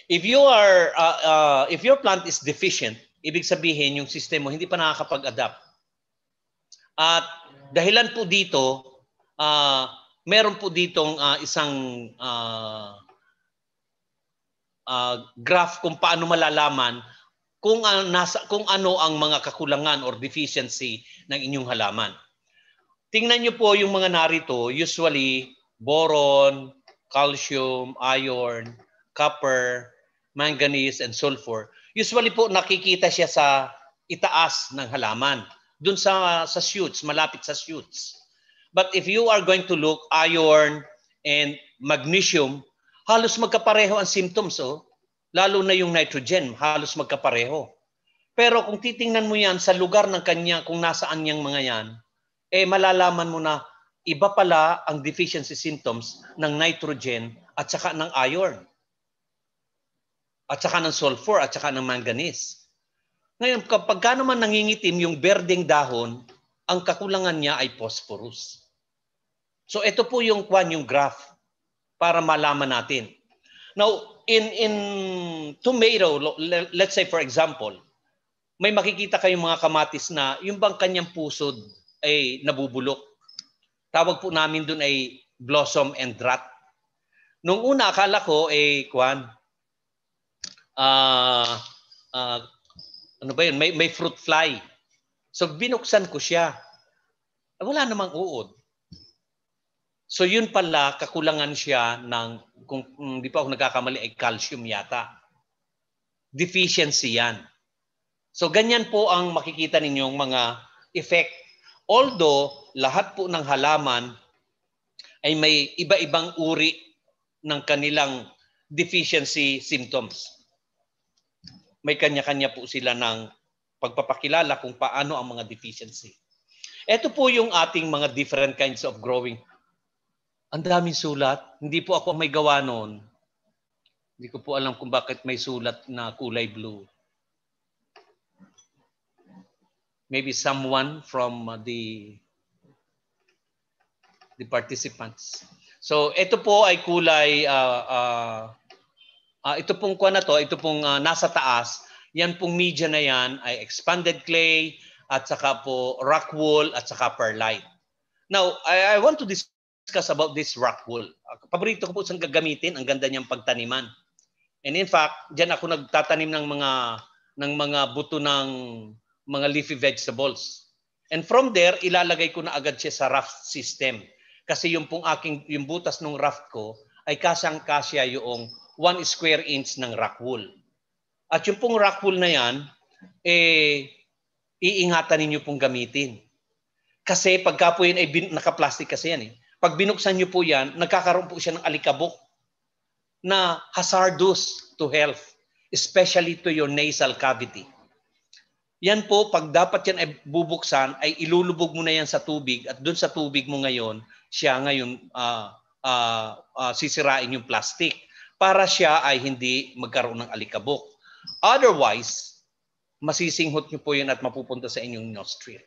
B: If your plant is deficient, ibig sabihin yung sistema mo hindi pa nakakapag-adapt. At dahilan po dito, meron po ditong isang graph kung paano malalaman kung ano ang mga kakulangan or deficiency ng inyong halaman. Tingnan niyo po yung mga narito, usually boron, calcium, iron, copper, manganese, and sulfur. Usually po nakikita siya sa itaas ng halaman, dun sa shoots, malapit sa shoots. But if you are going to look, iron and magnesium, halos magkapareho ang symptoms. Lalo na yung nitrogen, halos magkapareho. Pero kung titingnan mo yan sa lugar ng kanya, kung nasaan yung mga yan, malalaman mo na iba pala ang deficiency symptoms ng nitrogen at saka ng iron. At saka ng sulfur, at saka ng manganese. Ngayon, kapag naman nangingitim yung berdeng dahon, ang kakulangan niya ay phosphorus. So ito po yung graph para malaman natin. Now, in tomato, let's say for example, may makikita kayong mga kamatis na yung bang kanyang pusod ay nabubulok. Tawag po namin dun ay blossom and rot. Nung una, akala ko ano ba yun? May fruit fly. So binuksan ko siya. Wala namang uod. So yun pala, kakulangan siya ng, kung hindi pa ako nagkakamali, ay calcium yata. Deficiency yan. So ganyan po ang makikita ninyong mga effect. Although lahat po ng halaman ay may iba-ibang uri ng kanilang deficiency symptoms. May kanya-kanya po sila ng pagpapakilala kung paano ang mga deficiency. Ito po yung ating mga different kinds of growing. Ang daming sulat. Hindi po ako may gawa noon. Hindi ko po alam kung bakit may sulat na kulay blue. maybe someone from the participants. So ito po ay kulay, ito pong kuha na to, ito pong nasa taas, yan pong media na yan ay expanded clay at saka po rock wool at saka perlite. Now, I want to discuss about this rock wool. Paborito ko po siyang gagamitin, ang ganda niyang pagtaniman. And in fact, diyan ako nagtatanim ng mga buto ng mga leafy vegetables. And from there, ilalagay ko na agad siya sa raft system. Kasi yung butas ng raft ko ay kasyang-kasya yung 1 square inch ng rock wool. At yung pong rock wool na yan, iingatan ninyo pong gamitin. Kasi pagka po yun ay naka-plastic kasi yan eh. Pag binuksan nyo po yan, nagkakaroon po siya ng alikabok na hazardous to health, especially to your nasal cavity. Yan po, pag dapat yan ay bubuksan, ay ilulubog mo na yan sa tubig at doon sa tubig mo ngayon, siya ngayon sisirain yung plastic para siya ay hindi magkaroon ng alikabok. Otherwise, masisinghot nyo po yun at mapupunta sa inyong nostril,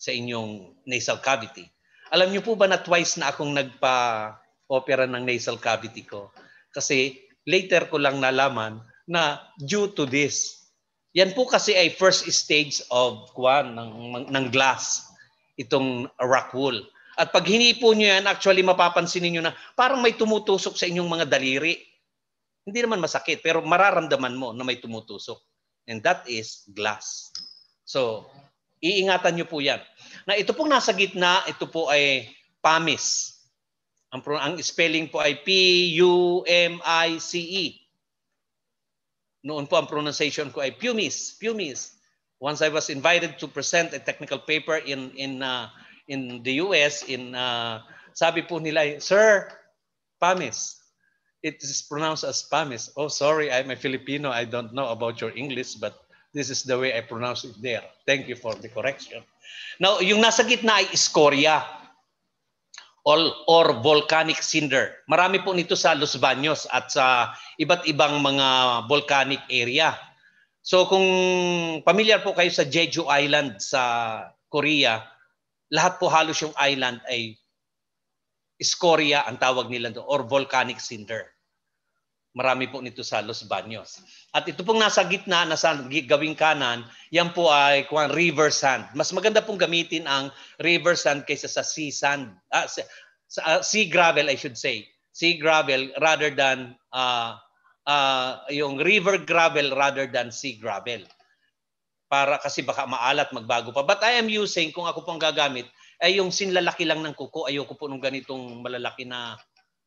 B: sa inyong nasal cavity. Alam niyo po ba na twice na akong nagpa-opera ng nasal cavity ko? Kasi later ko lang nalaman na due to this. Yan po kasi ay first stage of ng glass, itong rock wool. At pag hinipo nyo yan, actually mapapansin niyo na parang may tumutusok sa inyong mga daliri. Hindi naman masakit, pero mararamdaman mo na may tumutusok. And that is glass. So, iingatan nyo po yan. Na ito pong nasa gitna, ito po ay pumice. Ang spelling po ay Pumice. Noon po ang pronunciation ko ay pumice. Pumice. Once I was invited to present a technical paper in the US, sabi po nila, Sir, pumice. It is pronounced as pumice. Oh, sorry, I'm a Filipino. I don't know about your English, but this is the way I pronounce it there. Thank you for the correction. Now, yung nasa gitna ay scoria or volcanic cinder. Marami po nito sa Los Baños at sa iba't ibang mga volcanic area. So kung familiar po kayo sa Jeju Island sa Korea, lahat po halos yung island ay scoria ang tawag nila doon or volcanic cinder. Marami po nito sa Los Baños. At ito pong nasa gitna, nasa gawing kanan, yan po ay river sand. Mas maganda pong gamitin ang river sand kaysa sa sea sand. Sea gravel, I should say. Sea gravel rather than yung river gravel rather than sea gravel. Para kasi baka maalat, magbago pa. But I am using, kung ako pong gagamit, ay yung sinlalaki lang ng kuko. Ayoko po nung ganitong malalaki na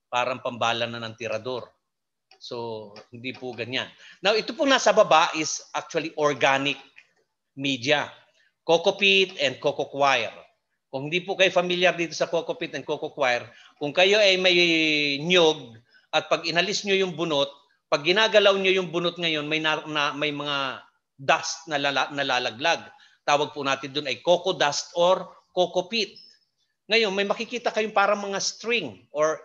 B: parang pambala na ng tirador. So, hindi po ganyan. Now, ito po nasa baba is actually organic media. Coco peat and coco coir. Kung hindi po kayo familiar dito sa coco peat and coco coir, kung kayo ay may nyog at pag inalis nyo yung bunot, pag ginagalaw nyo yung bunot ngayon, may mga dust na nalalaglag. Tawag po natin doon ay coco dust or coco peat. Ngayon, may makikita kayong parang mga string or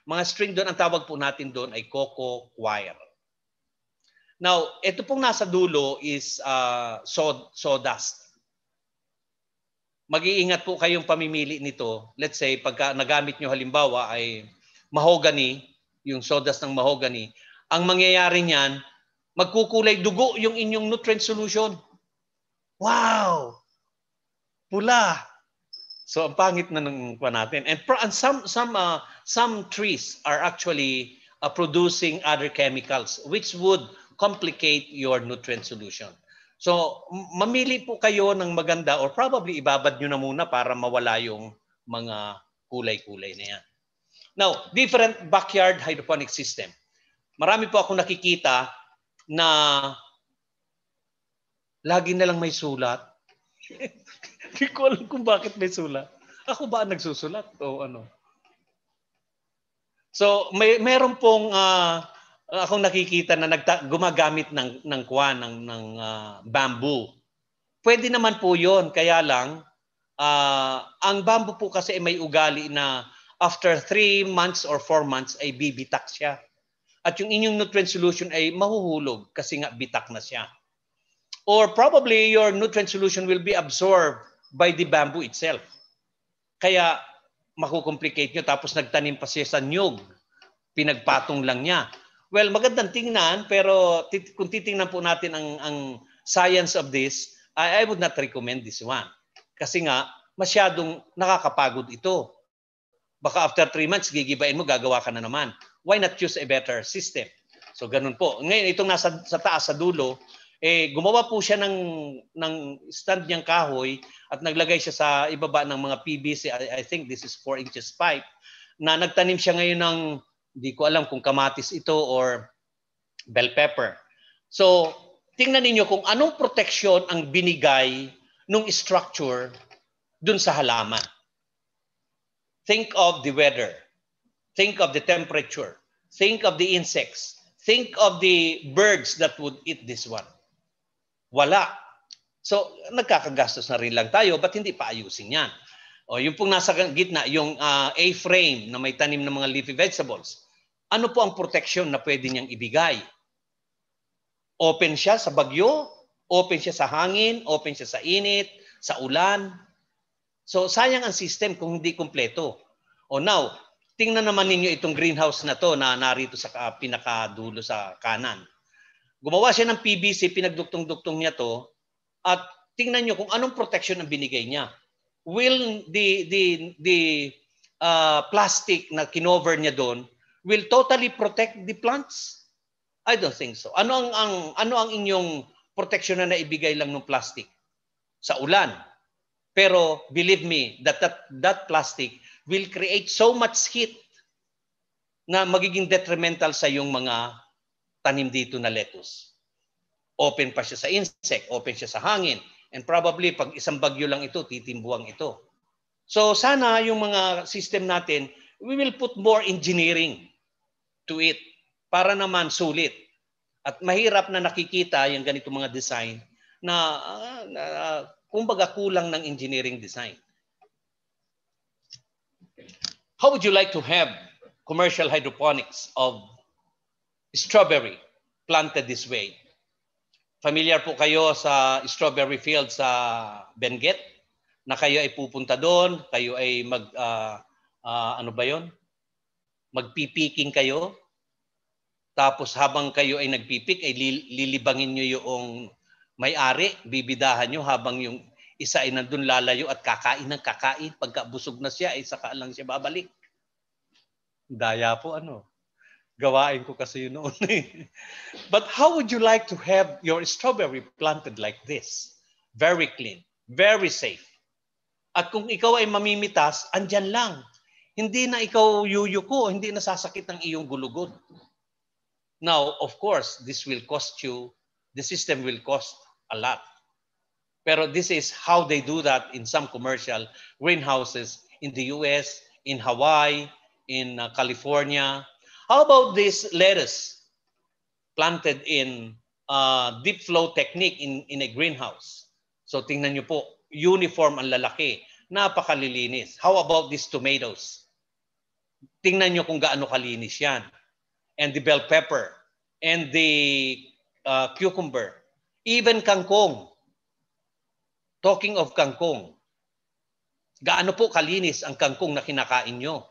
B: mga string doon, ang tawag po natin doon ay coco coir. Now, ito pong nasa dulo is sawdust. Mag-iingat po kayong pamimili nito. Let's say, pagka nagamit nyo halimbawa ay mahogany, yung sawdust ng mahogany, ang mangyayari niyan, magkukulay dugo yung inyong nutrient solution. Wow! Pula! So, ang pangit na ng natin. And some trees are actually producing other chemicals which would complicate your nutrient solution. So, mamili po kayo ng maganda or probably ibabad nyo na muna para mawala yung mga kulay-kulay na yan. Now, different backyard hydroponic system. Marami po ako nakikita na lagi na lang may sulat. Hindi ko alam kung bakit may sulat. Ako ba ang nagsusulat o ano? So, meron pong akong nakikita na gumagamit ng bamboo. Pwede naman po 'yon, kaya lang ang bamboo po kasi ay may ugali na after 3 months or 4 months ay bibitak siya. At yung inyong nutrient solution ay mahuhulog kasi nga bitak na siya. Or probably your nutrient solution will be absorbed by the bamboo itself. Kaya makukomplicate nyo, tapos nagtanim pa siya sa nyug. Pinagpatong lang niya. Well, magandang tingnan, pero kung titingnan po natin ang science of this, I would not recommend this one. Kasi nga, masyadong nakakapagod ito. Baka after 3 months, gigibain mo, gagawa ka na naman. Why not choose a better system? So, ganun po. Ngayon, itong nasa sa taas, sa dulo, gumawa po siya ng stand niyang kahoy at naglagay siya sa ibaba ng mga PVC. I think this is 4 inches pipe, na nagtanim siya ngayon ng, hindi ko alam kung kamatis ito or bell pepper. So, tingnan ninyo kung anong protection ang binigay nung structure dun sa halaman. Think of the weather. Think of the temperature. Think of the insects. Think of the birds that would eat this one. Wala. So, nagkakagastos na rin lang tayo, ba't hindi pa ayusin yan? O, yung pong nasa gitna, yung A-frame na may tanim ng mga leafy vegetables, ano po ang protection na pwede niyang ibigay? Open siya sa bagyo, open siya sa hangin, open siya sa init, sa ulan. So, sayang ang system kung hindi kumpleto. O now, tingnan naman ninyo itong greenhouse na to na narito sa pinakadulo sa kanan. Gumawa siya ng PVC, pinagduktong-duktong niya to, at tingnan nyo kung anong protection ang binigay niya. Will the plastic na kinover niya doon will totally protect the plants? I don't think so. Ano ang inyong protection na naibigay lang ng plastic? Sa ulan. Pero believe me, that plastic will create so much heat na magiging detrimental sa yung mga tanim dito na lettuce. Open pa siya sa insect, open siya sa hangin, and probably pag isang bagyo lang ito, titimbuang ito. So sana yung mga system natin, we will put more engineering to it para naman sulit. At mahirap na nakikita yung ganito mga design na kumbaga kulang ng engineering design. How would you like to have commercial hydroponics of strawberry planted this way? Familiar po kayo sa strawberry field sa Benguet? Na kayo ay pupunta doon, kayo ay magpipiking kayo. Tapos habang kayo ay nagpipik, ay lilibangin nyo yung may-ari, bibidahan nyo habang yung isa ay nandun lalayo at kakain ng kakain. Pagka busog na siya, ay saka lang siya babalik. Daya po gawain ko kasi yun noon. But how would you like to have your strawberry planted like this? Very clean, very safe. At kung ikaw ay mamimitas, andyan lang. Hindi na ikaw yuyuko, hindi na sasakit ng iyong gulugod. Now, of course, this will cost you, the system will cost a lot. Pero this is how they do that in some commercial greenhouses in the US, in Hawaii, in California. How about this lettuce planted in deep flow technique in a greenhouse? So tingnan nyo po, uniform ang lalaki, napakalilinis. How about these tomatoes? Tingnan nyo kung gaano kalinis yan. And the bell pepper, and the cucumber, even kangkong. Talking of kangkong, gaano po kalinis ang kangkong na kinakain nyo?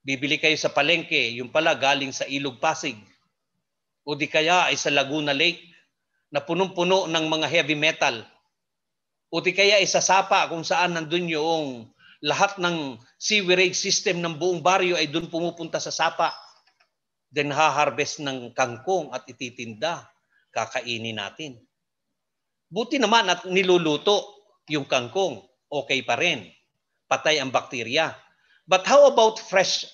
B: Bibili kayo sa palengke, yung pala galing sa Ilog Pasig. O di kaya ay sa Laguna Lake, na punong-puno ng mga heavy metal. O di kaya ay sa Sapa, kung saan nandun yung lahat ng sewerage system ng buong baryo ay dun pumupunta sa Sapa. Then ha-harvest ng kangkong at ititinda, kakainin natin. Buti naman at niluluto yung kangkong, okay pa rin. Patay ang bakterya. But how about fresh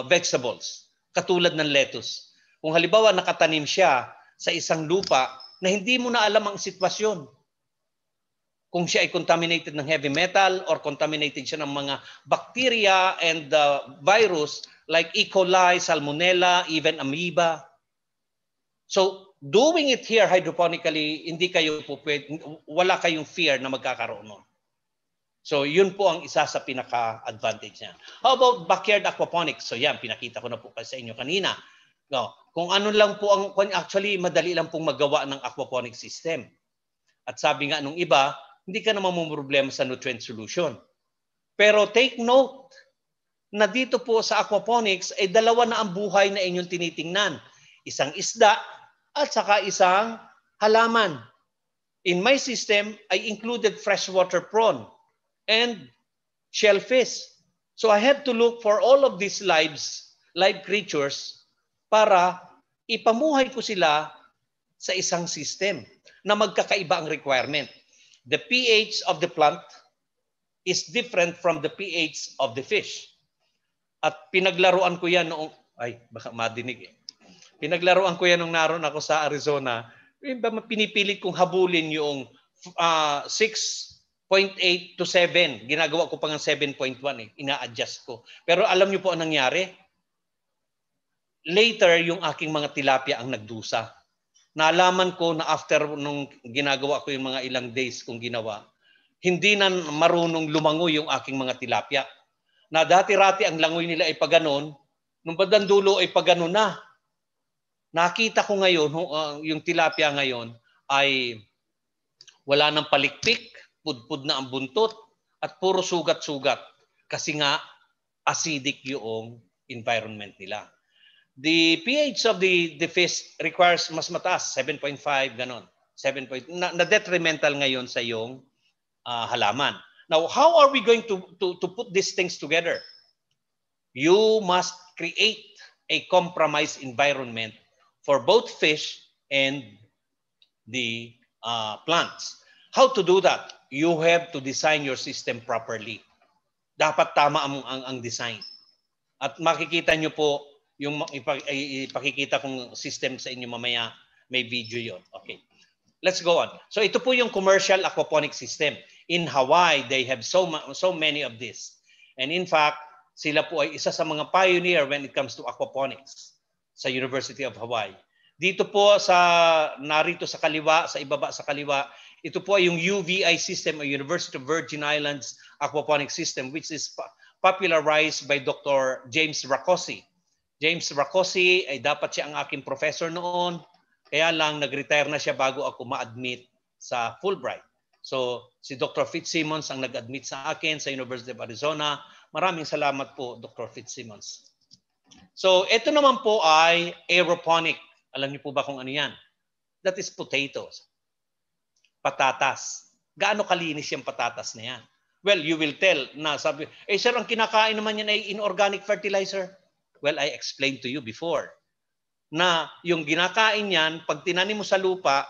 B: vegetables, katulad ng lettuce? Kung halimbawa nakatanim siya sa isang lupa na hindi mo na alam ang sitwasyon. Kung siya ay contaminated ng heavy metal or contaminated siya ng mga bacteria and virus like E. coli, salmonella, even amoeba. So, doing it here hydroponically, hindi kayo po wala kayong fear na magkakaroon nun. So, yun po ang isa sa pinaka-advantage niya. How about backyard aquaponics? So, yan, pinakita ko na po sa inyo kanina. No, Kung ano lang po actually madali lang pong magawa ng aquaponic system. At sabi nga nung iba, hindi ka naman problema sa nutrient solution. Pero take note na dito po sa aquaponics ay dalawa na ang buhay na inyong tinitingnan. Isang isda at saka isang halaman. In my system, I included freshwater prawn and shellfish. So I have to look for all of these live creatures para ipamuhay ko sila sa isang system na magkakaiba ang requirement. The pH of the plant is different from the pH of the fish. At pinaglaruan ko yan noong, baka madinig eh. Pinaglaruan ko yan nung naroon ako sa Arizona. Pinipilit kong habulin yung 6.8 to 7. Ginagawa ko pa ng 7.1 eh. Ina-adjust ko. Pero alam niyo po ang nangyari? Later, yung aking mga tilapia ang nagdusa. Naalaman ko na after nung ginagawa ko yung mga ilang days kong ginawa, hindi na marunong lumangoy yung aking mga tilapia. Na dati-rati ang langoy nila ay paganon, nung bandang dulo ay paganon na. Nakita ko ngayon, yung tilapia ngayon ay wala nang palikpik, pudpud na ang buntot, at puro sugat-sugat. Kasi nga, acidic yung environment nila. The pH of the fish requires mas mataas, 7.5, ganon. 7. Na detrimental ngayon sa iyong halaman. Now, how are we going to put these things together? You must create a compromised environment for both fish and the plants. How to do that? You have to design your system properly. Dapat tama ang design. At makikita nyo po, yung ipakikita kong system sa inyo mamaya, may video yon. Okay. Let's go on. So ito po yung commercial aquaponic system. In Hawaii, they have so many of this. And in fact, sila po ay isa sa mga pioneer when it comes to aquaponics sa University of Hawaii. Dito po narito sa kaliwa, sa ibaba sa kaliwa, ito po ay yung UVI system o University of Virgin Islands aquaponic system, which is popularized by Dr. James Rakosi. James Rakosi ay dapat siya ang aking professor noon. Kaya lang nag-retire na siya bago ako ma-admit sa Fulbright. So si Dr. Fitzsimmons ang nag-admit sa akin sa University of Arizona. Maraming salamat po, Dr. Fitzsimmons. So ito naman po ay aeroponic. Alam niyo po ba kung ano yan? That is potatoes. Patatas. Gaano kalinis yung patatas na yan? Well, you will tell na sabi, sir, ang kinakain naman yan ay inorganic fertilizer. Well, I explained to you before na yung ginakain yan, pag tinanim mo sa lupa,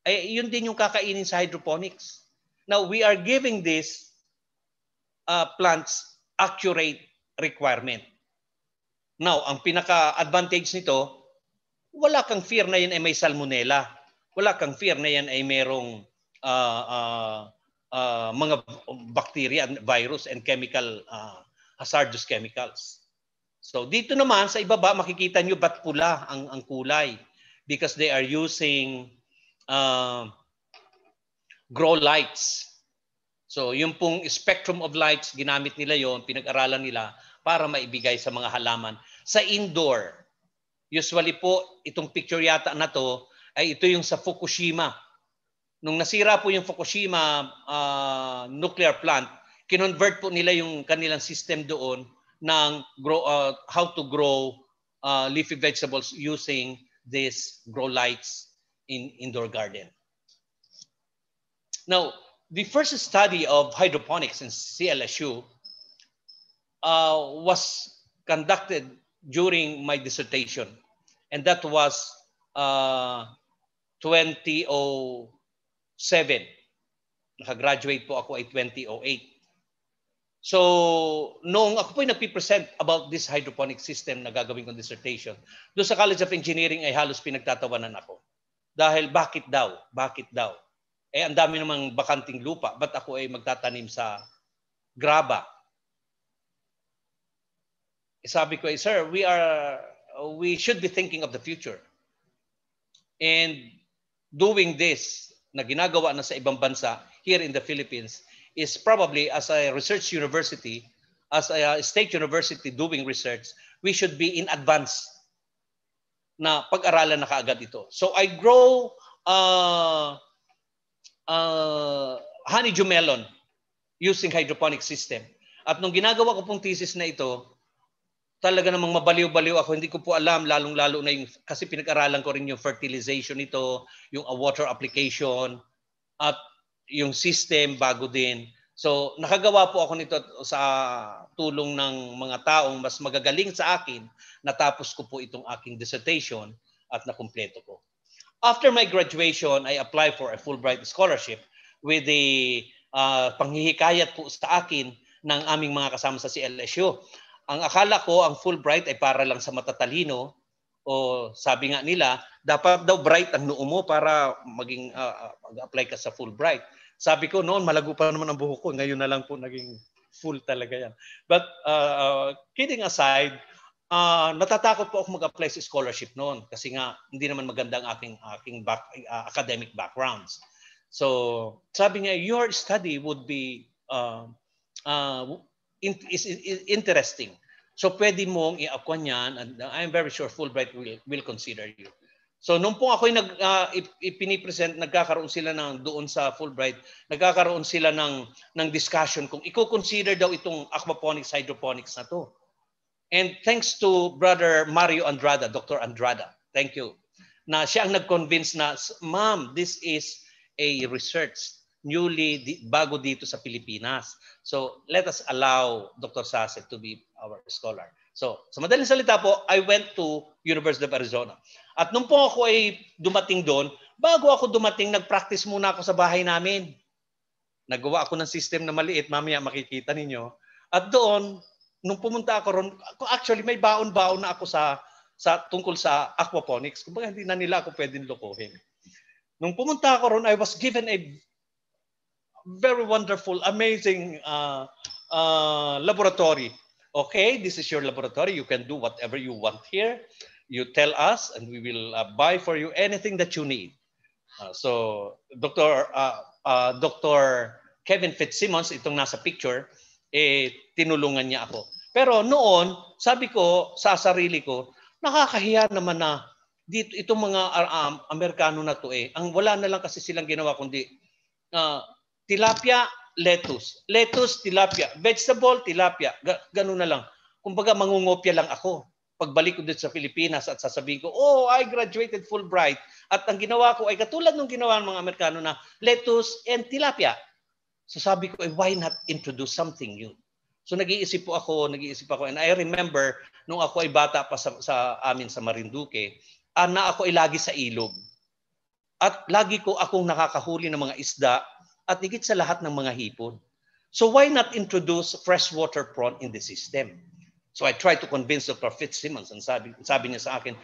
B: yun din yung kakainin sa hydroponics. Now, we are giving this plants accurate requirement. Now, ang pinaka-advantage nito, wala kang fear na yan ay may salmonella. Wala kang fear na yan ay merong mga bacteria, virus, and chemical, hazardous chemicals. So dito naman sa ibaba makikita nyo ba't pula ang kulay because they are using grow lights. So yung pong spectrum of lights ginamit nila yon, pinag-aralan nila para maibigay sa mga halaman sa indoor. Usually po itong picture yata na to ay ito yung sa Fukushima. Nung nasira po yung Fukushima nuclear plant, kinonvert po nila yung kanilang system doon ng how to grow leafy vegetables using these grow lights in indoor garden. Now, the first study of hydroponics in CLSU was conducted during my dissertation, and that was 2007. Nakagraduate po ako ay 2008. So, noong ako po ay nagpipresent about this hydroponic system na gagawin kong dissertation, doon sa College of Engineering ay halos pinagtatawanan ako. Dahil bakit daw? Bakit daw? Ang dami namang bakanting lupa. Ba't ako ay magtatanim sa graba? Sabi ko, sir, we should be thinking of the future. And doing this na ginagawa na sa ibang bansa here in the Philippines is probably as a research university, as a state university doing research, we should be in advance na pag-aralan na kaagad ito. So I grow honeydew melon using hydroponic system. At nung ginagawa ko pong thesis na ito, talaga namang mabaliw-baliw ako. Hindi ko po alam, lalong-lalo na yung, kasi pinag-aralan ko rin yung fertilization nito, yung water application, at yung system bago din. So nakagawa po ako nito sa tulong ng mga taong mas magagaling sa akin. Natapos ko po itong aking dissertation at nakumpleto ko. After my graduation, I applied for a Fulbright scholarship with the panghihikayat po sa akin ng aming mga kasama sa CLSU. Ang akala ko, ang Fulbright ay para lang sa matatalino, o sabi nga nila, dapat daw bright ang noo mo para maging mag-apply ka sa Fulbright. Sabi ko noon, malago pa naman ang buhok ko. Ngayon na lang po naging full talaga yan. But kidding aside, natatakot po ako mag-apply sa scholarship noon kasi nga hindi naman maganda ang aking academic backgrounds. So sabi niya, your study would be is interesting. So pwede mong i-akuan yan, and I'm very sure Fulbright will consider you. So nung po ako'y ipinipresent, nagkakaroon sila doon sa Fulbright, nagkakaroon sila ng discussion kung i-consider daw itong aquaponics, hydroponics na to. And thanks to Brother Mario Andrada, Dr. Andrada, thank you, na siya ang nag-convince na, ma'am, this is a research bago dito sa Pilipinas. So let us allow Dr. Sase to be our scholar. So sa madaling salita po, I went to University of Arizona. At nung po ako ay dumating doon, bago ako dumating, nag-practice muna ako sa bahay namin. Nagawa ako ng system na maliit, mamaya makikita ninyo. At doon, nung pumunta ako ron, actually may baon-baon na ako tungkol sa aquaponics. Kumbaga hindi na nila ako pwedeng lokohin. Nung pumunta ako ron, I was given a very wonderful, amazing laboratory. Okay, this is your laboratory. You can do whatever you want here. You tell us and we will buy for you anything that you need. So Dr. Kevin Fitzsimmons, itong nasa picture, tinulungan niya ako. Pero noon, sabi ko sa sarili ko, nakakahiya naman na dito itong mga Amerikano na to ang wala na lang kasi silang ginawa kundi tilapia, lettuce. Lettuce, tilapia. Vegetable, tilapia. Ganun na lang. Kumbaga, mangungopia lang ako. Pagbalik ko dito sa Pilipinas at sasabihin ko, oh, I graduated Fulbright. At ang ginawa ko ay katulad ng ginawa ng mga Amerikano na lettuce and tilapia. So sabi ko, why not introduce something new? So nag-iisip ako. And I remember, nung ako ay bata pa sa amin sa Marinduque, na ako ay lagi sa ilog. At lagi ko akong nakakahuli ng mga isda at higit sa lahat ng mga hipon. So why not introduce freshwater prawn in the system? So I tried to convince Dr. Fitzsimmons and sabi niya sa akin,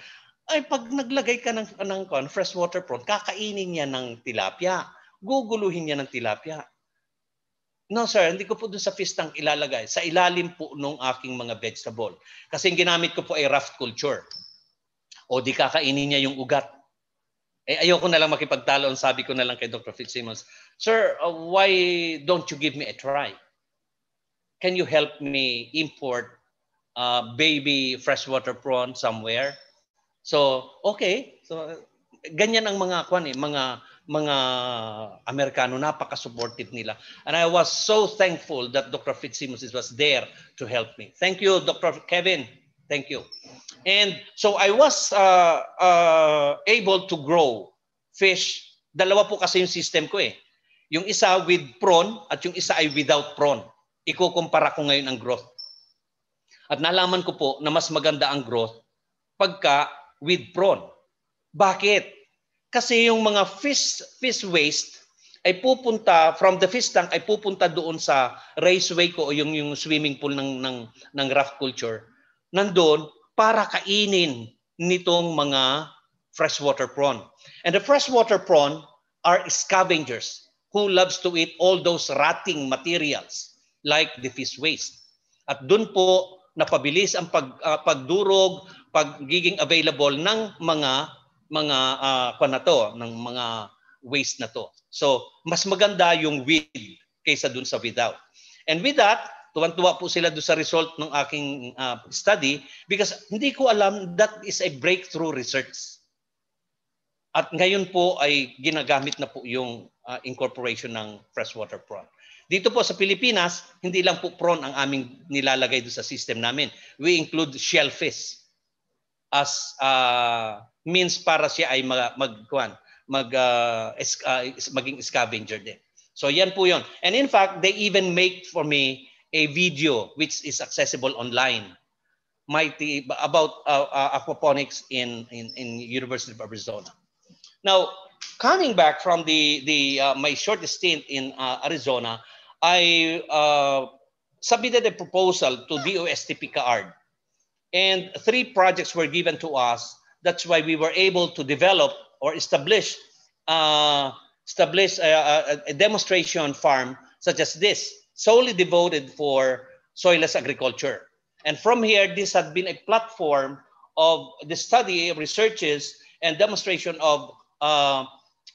B: ay pag naglagay ka ng freshwater prawn, kakainin niya ng tilapia. Guguluhin niya ng tilapia. No sir, hindi ko po doon sa fish tank ilalagay. Sa ilalim po nung aking mga vegetable. Kasi yung ginamit ko po ay raft culture. O di kakainin niya yung ugat. Ayoko na lang makipagtalo. Sabi ko na lang kay Dr. Fitzsimmons, sir, why don't you give me a try? Can you help me import baby freshwater prawn somewhere? So, okay. So, ganyan ang mga mga Amerikano, napaka-supportive nila. And I was so thankful that Dr. Fitzsimmons was there to help me. Thank you, Dr. Kevin. Thank you. And so I was able to grow fish. Dalawa po kasi yung system ko Yung isa with prawn at yung isa ay without prawn. Ikukumpara ko ngayon ang growth. At nalaman ko po na mas maganda ang growth pagka with prawn. Bakit? Kasi yung mga fish waste ay pupunta from the fish tank ay pupunta doon sa raceway ko o yung swimming pool ng raft culture. Nandoon para kainin nitong mga freshwater prawn. And the freshwater prawn are scavengers who loves to eat all those rotting materials like the fish waste. At doon po napabilis ang pagdurog, pagiging available ng mga waste na to. So, mas maganda yung with kaysa dun sa without. And with that, tuwan-tuwa po sila doon sa result ng aking study because hindi ko alam that is a breakthrough research. At ngayon po ay ginagamit na po yung incorporation ng freshwater prawn. Dito po sa Pilipinas, hindi lang po prawn ang aming nilalagay doon sa system namin. We include shellfish as means para siya ay maging scavenger din. So yan po yun. And in fact, they even make for me a video which is accessible online about aquaponics in University of Arizona. Now, coming back from my short stint in Arizona, I submitted a proposal to DOST-PICAARD, and 3 projects were given to us. That's why we were able to develop or establish a demonstration farm such as this, solely devoted for soilless agriculture. And from here, this had been a platform of the study, researches, and demonstration of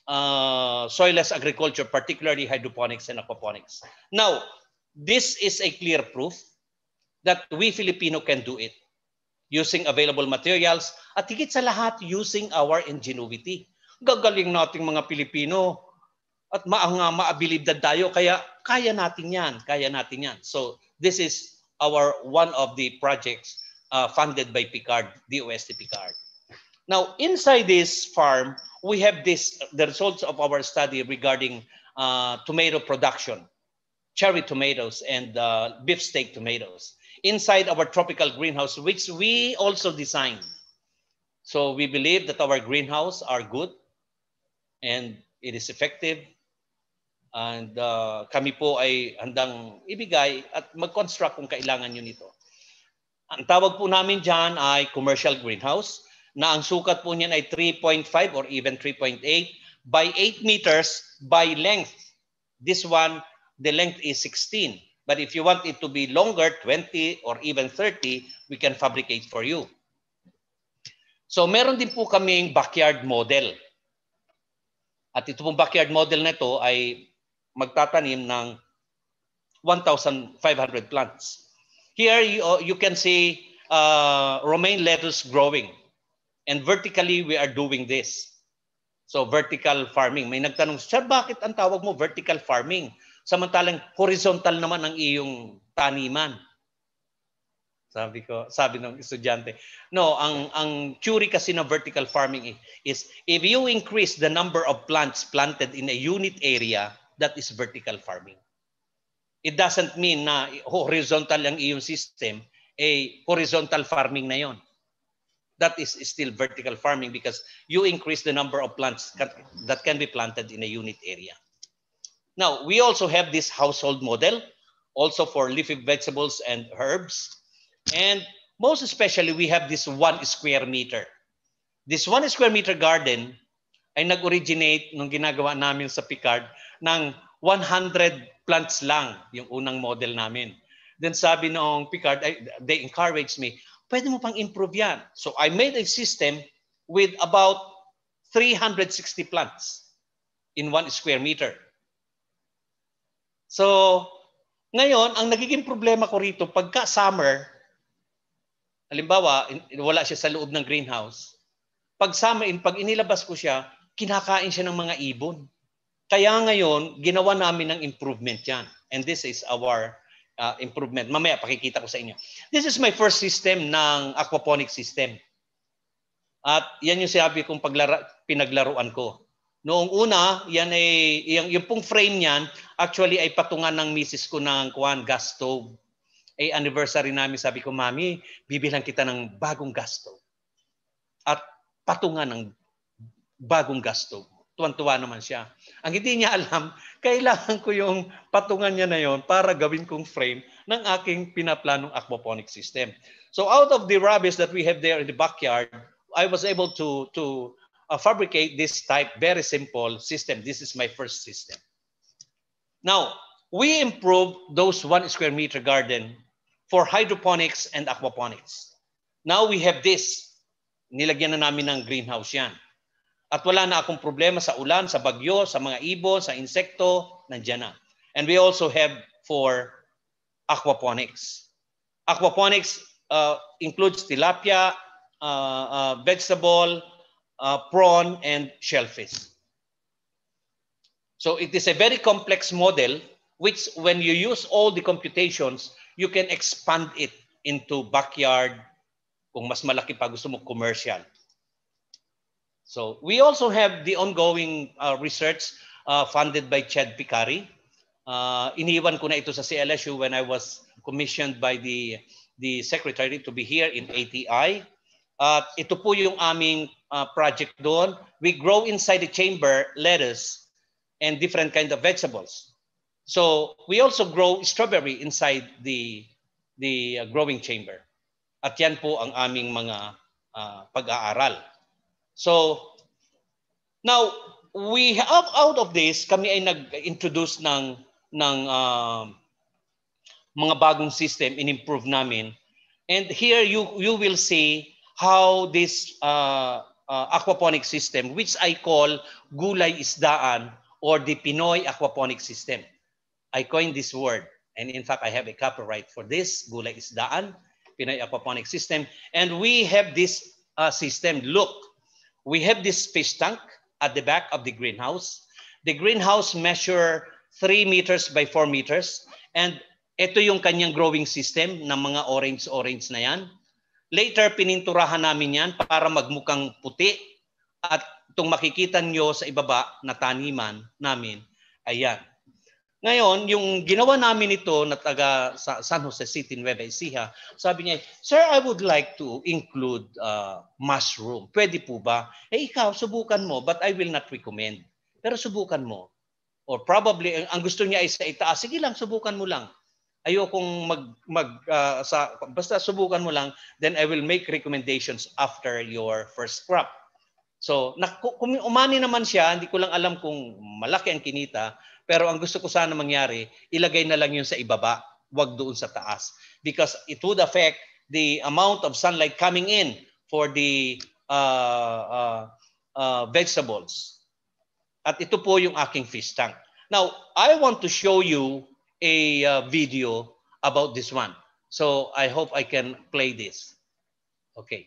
B: soilless agriculture, particularly hydroponics and aquaponics. Now, this is a clear proof that we Filipino can do it using available materials at higit sa lahat using our ingenuity. Gagaling nating mga Pilipino at maabilidad tayo, kaya kaya natin yan. So this is one of the projects funded by PICAARD, DOST-PICAARD. Now, inside this farm, we have the results of our study regarding tomato production, cherry tomatoes and beefsteak tomatoes inside our tropical greenhouse, which we also designed. So we believe that our greenhouse are good and it is effective. And kami po ay handang ibigay at mag-construct kung kailangan nyo nito. Ang tawag po namin dyan ay commercial greenhouse, na ang sukat po niyan ay 3.5 or even 3.8 by 8 meters by length. This one, the length is 16. But if you want it to be longer, 20 or even 30, we can fabricate for you. So meron din po kaming backyard model. At ito pong backyard model na ito ay magtatanim ng 1,500 plants. Here you can see romaine lettuce growing. And vertically, we are doing this. So vertical farming. May nagtanong, sir, bakit ang tawag mo vertical farming? Samantalang horizontal naman ang iyong taniman. Sabi ng estudyante. No, ang theory kasi ng vertical farming is if you increase the number of plants planted in a unit area, that is vertical farming. It doesn't mean na horizontal ang iyong system, horizontal farming na yon. That is still vertical farming because you increase the number of plants that can be planted in a unit area. Now, we also have this household model, also for leafy vegetables and herbs. And most especially, we have this 1 square meter. This 1 square meter garden ay nag-originate nung ginagawa namin sa PICAARD ng 100 plants lang, yung unang model namin. Then sabi noong PICAARD, they encouraged me, pwede mo pang improve yan. So I made a system with about 360 plants in 1 square meter. So ngayon, ang nagiging problema ko rito, pagka summer, halimbawa, wala siya sa loob ng greenhouse, pag summer, pag inilabas ko siya, kinakain siya ng mga ibon. Kaya ngayon, ginawa namin ng improvement yan. And this is our improvement. Mamaya, pakikita ko sa inyo. This is my first system ng aquaponic system. At yan yung sabi kong pinaglaruan ko. Noong una, yan ay, yung pong frame niyan, actually ay patungan ng misis ko ng gas stove. Anniversary namin, sabi ko, Mami, bibilang kita ng bagong gas stove. At patungan ng bagong gas stove. Tuwan-tuwa naman siya. Ang hindi niya alam, kailangan ko yung patungan niya na yon para gawin kong frame ng aking pinaplanong aquaponic system. So out of the rubbish that we have there in the backyard, I was able to fabricate this type, very simple system. This is my first system. Now, we improved those 1 square meter garden for hydroponics and aquaponics. Now we have this. Nilagyan na namin ng greenhouse yan. At wala na akong problema sa ulan, sa bagyo, sa mga ibon, sa insekto, nandiyan na. And we also have for aquaponics. Aquaponics includes tilapia, vegetable, prawn, and shellfish. So it is a very complex model which when you use all the computations, you can expand it into backyard, kung mas malaki pa gusto mo, commercial. So we also have the ongoing research funded by Chad Picari. Iniwan ko na ito sa CLSU when I was commissioned by the secretary to be here in ATI. Ito po yung aming project doon. We grow inside the chamber lettuce and different kind of vegetables. So we also grow strawberry inside the growing chamber. At yan po ang aming mga pag-aaral. So now we out of this, kami ay nag-introduce ng mga bagong system, in-improve namin. And here you will see how this aquaponic system, which I call Gulay Isdaan or the Pinoy aquaponic system. I coined this word, and in fact I have a copyright for this, Gulay Isdaan, Pinoy aquaponic system. And we have this system. Look, we have this fish tank at the back of the greenhouse. The greenhouse measure 3 meters by 4 meters. And ito yung kanyang growing system ng mga orange na yan. Later, pininturahan namin yan para magmukhang puti. At itong makikita nyo sa ibaba na taniman namin, ayan. Ngayon, yung ginawa namin ito na taga sa San Jose City, Nueva Ecija, sabi niya, "Sir, I would like to include mushroom. Pwede po ba?" Eh ikaw, subukan mo, but I will not recommend. Pero subukan mo. Or probably, ang gusto niya ay sa itaas, sige lang, subukan mo lang. Ayokong basta subukan mo lang, then I will make recommendations after your first crop. So, kung umani naman siya, hindi ko lang alam kung malaki ang kinita, pero ang gusto ko sana mangyari, ilagay na lang yun sa ibaba, wag doon sa taas. Because it would affect the amount of sunlight coming in for the vegetables. At ito po yung aking fish tank. Now, I want to show you a video about this one. So, I hope I can play this. Okay.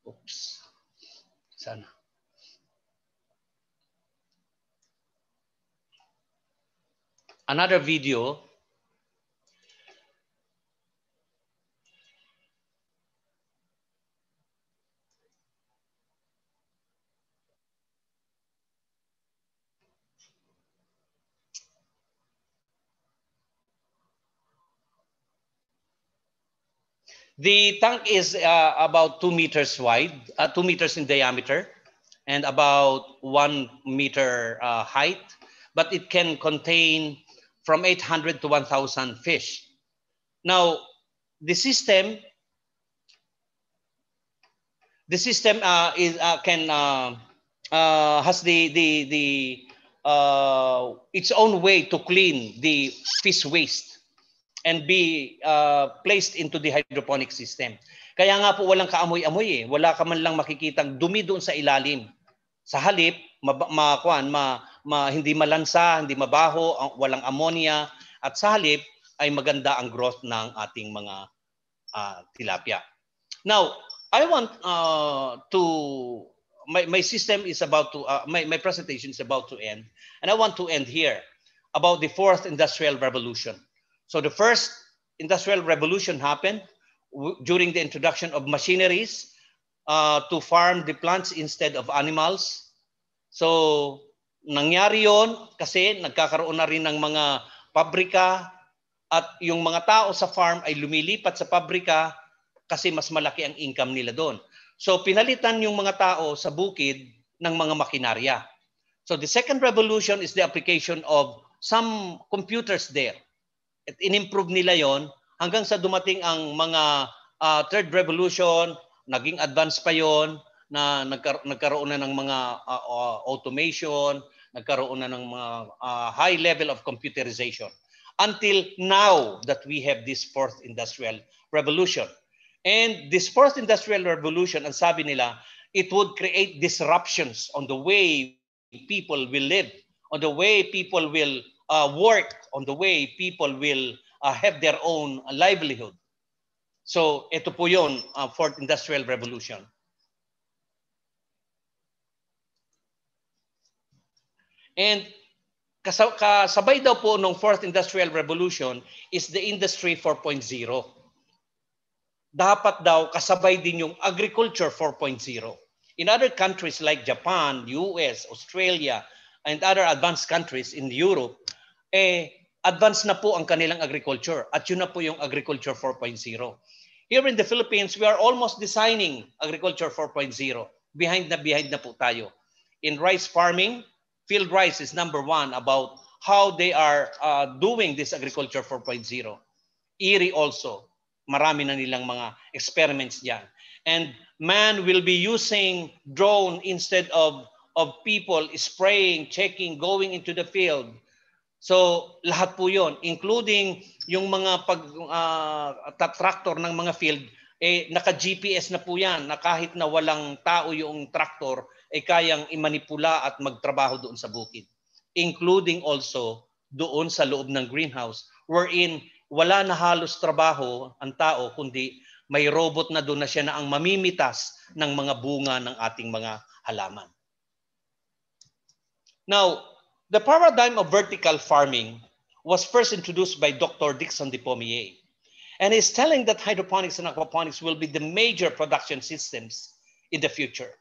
B: Oops. Sana. Another video. The tank is about 2 meters wide, 2 meters in diameter, and about 1 meter height. But it can contain from 800 to 1,000 fish. Now, the system has its own way to clean the fish waste and be placed into the hydroponic system. Kaya nga po walang kaamoy-amoy eh. Wala ka man lang makikitang dumi doon sa ilalim. Sa halip, hindi malansa, hindi mabaho, walang ammonia, at sa halip ay maganda ang growth ng ating mga tilapia. Now, I want my system is about to, my presentation is about to end, and I want to end here about the fourth industrial revolution. So the first industrial revolution happened during the introduction of machineries to farm the plants instead of animals. So nangyari yon kasi nagkakaroon na rin ng mga pabrika at yung mga tao sa farm ay lumilipat sa pabrika kasi mas malaki ang income nila doon. So pinalitan yung mga tao sa bukid ng mga makinarya. So the second revolution is the application of some computers there. At in-improve nila yon hanggang sa dumating ang mga third revolution, naging advanced pa yon na nagkaroon na ng mga automation, nagkaroon na ng mga high level of computerization. Until now that we have this fourth industrial revolution. And this fourth industrial revolution, ang sabi nila, it would create disruptions on the way people will live, on the way people will work, on the way people will have their own livelihood. So ito po yun, fourth industrial revolution. And kasabay daw po ng fourth industrial revolution is the industry 4.0. Dapat daw kasabay din yung agriculture 4.0. In other countries like Japan, US, Australia, and other advanced countries in Europe, advanced na po ang kanilang agriculture. At yun na po yung agriculture 4.0. Here in the Philippines, we are almost designing agriculture 4.0. Behind na po tayo. In rice farming, Field Rice is number 1 about how they are doing this agriculture 4.0. IRRI also. Marami na nilang mga experiments diyan. And man will be using drone instead of people spraying, checking, going into the field. So lahat po 'yon, including yung mga tractor ng mga field, naka-GPS na po 'yan, na kahit na walang tao yung tractor, kayang imanipula at magtrabaho doon sa bukid. Including also doon sa loob ng greenhouse, wherein wala na halos trabaho ang tao, kundi may robot na doon na siya na ang mamimitas ng mga bunga ng ating mga halaman. Now, the paradigm of vertical farming was first introduced by Dr. Dickson de Pommier. And he's telling that hydroponics and aquaponics will be the major production systems in the future.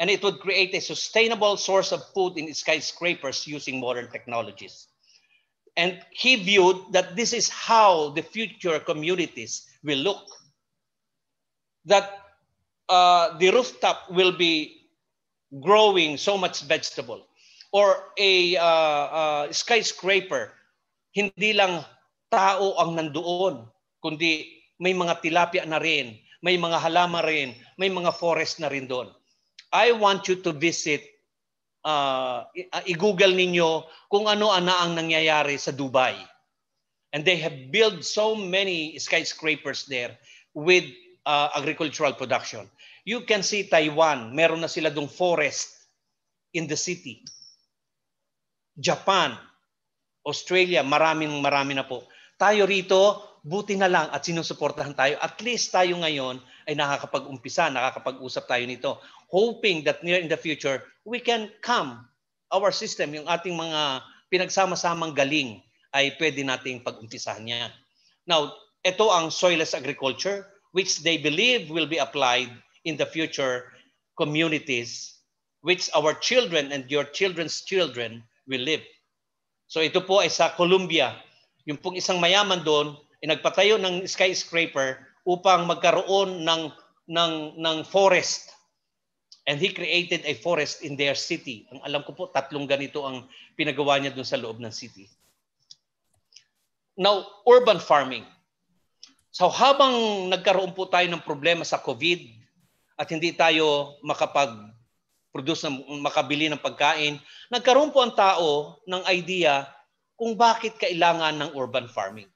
B: And it would create a sustainable source of food in skyscrapers using modern technologies. And he viewed that this is how the future communities will look. That the rooftop will be growing so much vegetable. Or a skyscraper, hindi lang tao ang nandoon, kundi may mga tilapia na rin, may mga halaman rin, may mga forest na rin doon. I want you to visit, i-google ninyo kung ano-ana ang nangyayari sa Dubai. And they have built so many skyscrapers there with agricultural production. You can see Taiwan, meron na sila dong forest in the city. Japan, Australia, marami na po. Tayo rito, buti na lang at sinusuportahan tayo. At least tayo ngayon ay nakakapag-umpisa, nakakapag-usap tayo nito. Hoping that near in the future, we can come, our system, yung ating mga pinagsama-samang galing, ay pwede nating pag-umpisahan yan. Now, ito ang soilless agriculture, which they believe will be applied in the future communities, which our children and your children's children will live. So ito po ay sa Colombia. Yung pong isang mayaman doon, nagpatayo ng skyscraper upang magkaroon ng forest. And he created a forest in their city. Ang alam ko po, 3 ganito ang pinagawa niya doon sa loob ng city. Now, urban farming. So habang nagkaroon po tayo ng problema sa COVID at hindi tayo makabili ng pagkain, nagkaroon po ang tao ng idea kung bakit kailangan ng urban farming.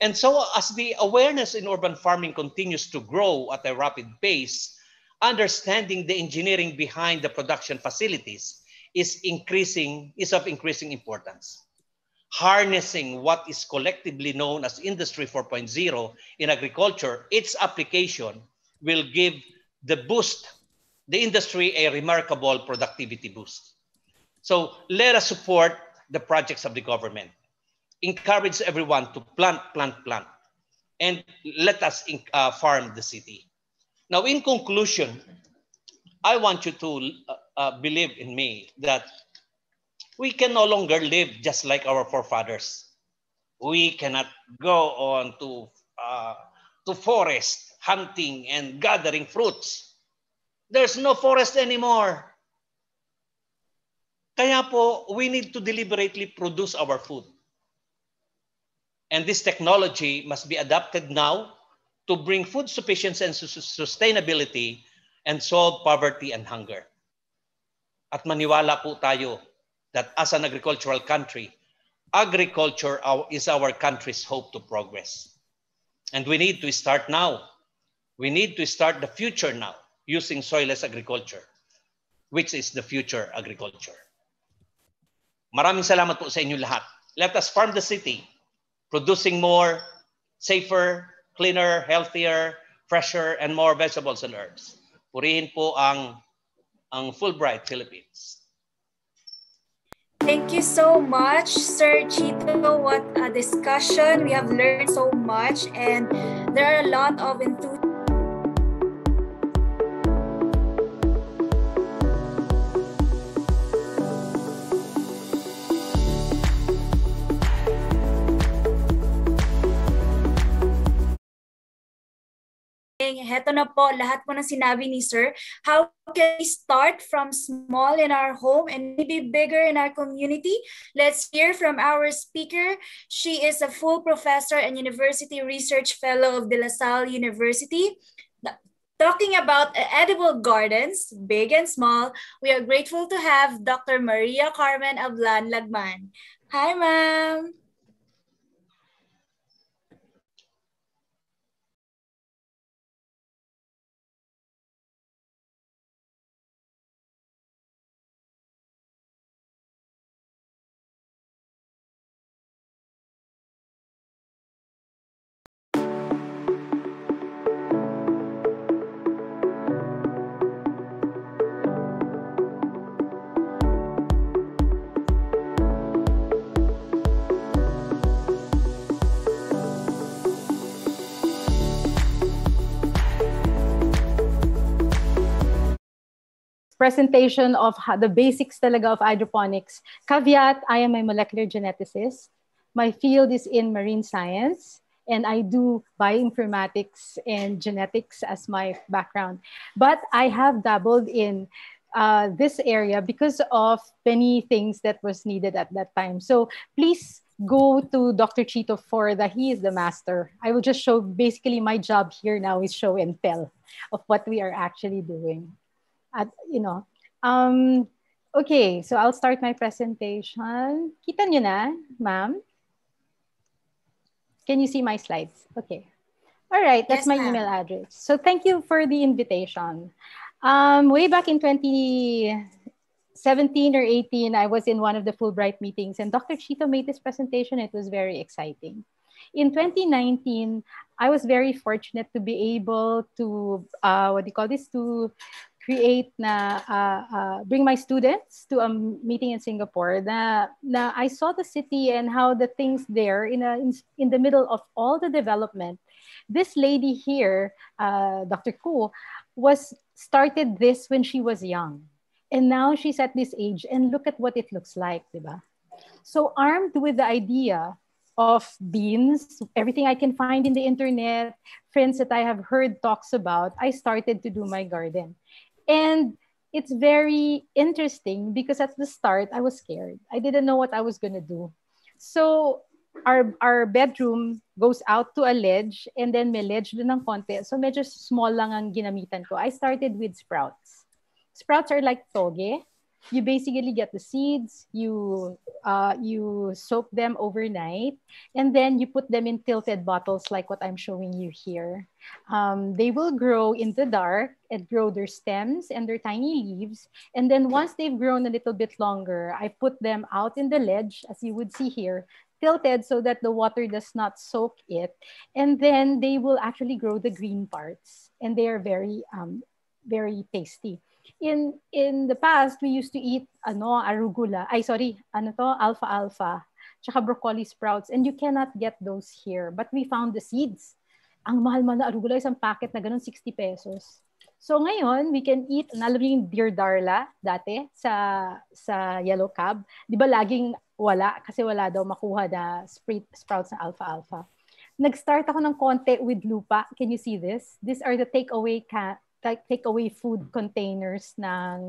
B: And so as the awareness in urban farming continues to grow at a rapid pace, understanding the engineering behind the production facilities is of increasing importance. Harnessing what is collectively known as Industry 4.0 in agriculture, its application will give the industry a remarkable productivity boost. So let us support the projects of the government. Encourage everyone to plant, and let us farm the city. Now, in conclusion, I want you to believe in me that we can no longer live just like our forefathers. We cannot go on to forest hunting and gathering fruits. There's no forest anymore. Kaya po, we need to deliberately produce our food. And this technology must be adapted now to bring food sufficiency and sustainability and solve poverty and hunger. At maniwala po tayo that as an agricultural country, agriculture is our country's hope to progress. And we need to start now. We need to start the future now using soilless agriculture, which is the future agriculture. Maraming salamat po sa inyo lahat. Let us farm the city, producing more, safer, cleaner, healthier, fresher, and more vegetables and herbs. Purihin po ang Fulbright Philippines.
A: Thank you so much, Sir Chito. What a discussion. We have learned so much, and there are a lot of enthusiasm. Heto na po, lahat po ng sinabi ni Sir. How can we start from small in our home and maybe bigger in our community? Let's hear from our speaker. She is a full professor and university research fellow of De La Salle University. Talking about edible gardens, big and small, we are grateful to have Dr. Maria Carmen Ablan Lagman. Hi, ma'am.
C: Presentation of the basics talaga of hydroponics. Caveat, I am a molecular geneticist. My field is in marine science, and I do bioinformatics and genetics as my background. But I have dabbled in this area because of many things that was needed at that time. So please go to Dr. Chito for he is the master. I will just show, basically my job here now is show and tell of what we are actually doing. Okay, so I'll start my presentation. Kita nyo na, ma'am? Can you see my slides? Okay. All right, that's my email address. So thank you for the invitation. Way back in 2017 or 18, I was in one of the Fulbright meetings and Dr. Chito made this presentation. It was very exciting. In 2019, I was very fortunate to be able to, to create bring my students to a meeting in Singapore. I saw the city and how the things there in the middle of all the development. This lady here, Dr. Koo, started this when she was young. And now she's at this age and look at what it looks like, diba? So armed with the idea of beans, everything I can find in the internet, friends that I have heard talks about, I started to do my garden. And it's very interesting because at the start, I was scared. I didn't know what I was going to do. So our bedroom goes out to a ledge and then may ledge din ng konti. So medyo small lang ang ginamitan ko. I started with sprouts. Sprouts are like toge. You basically get the seeds, you soak them overnight, and then you put them in tilted bottles like what I'm showing you here. They will grow in the dark and grow their stems and their tiny leaves. And then once they've grown a little bit longer, I put them out in the ledge, as you would see here, tilted so that the water does not soak it. And then they will actually grow the green parts. And they are very, very tasty. In the past, we used to eat arugula. Alfalfa, tsaka broccoli sprouts, and you cannot get those here. But we found the seeds. Ang mahal-mahal na arugula, isang packet na ganun, 60 pesos. So ngayon, we can eat, alam niyo yung deer darla dati sa yellow cab. Di ba laging wala? Kasi wala daw makuha na sprouts na alfalfa. Nag-start ako ng konti with lupa. Can you see this? These are the takeaway take away food containers ng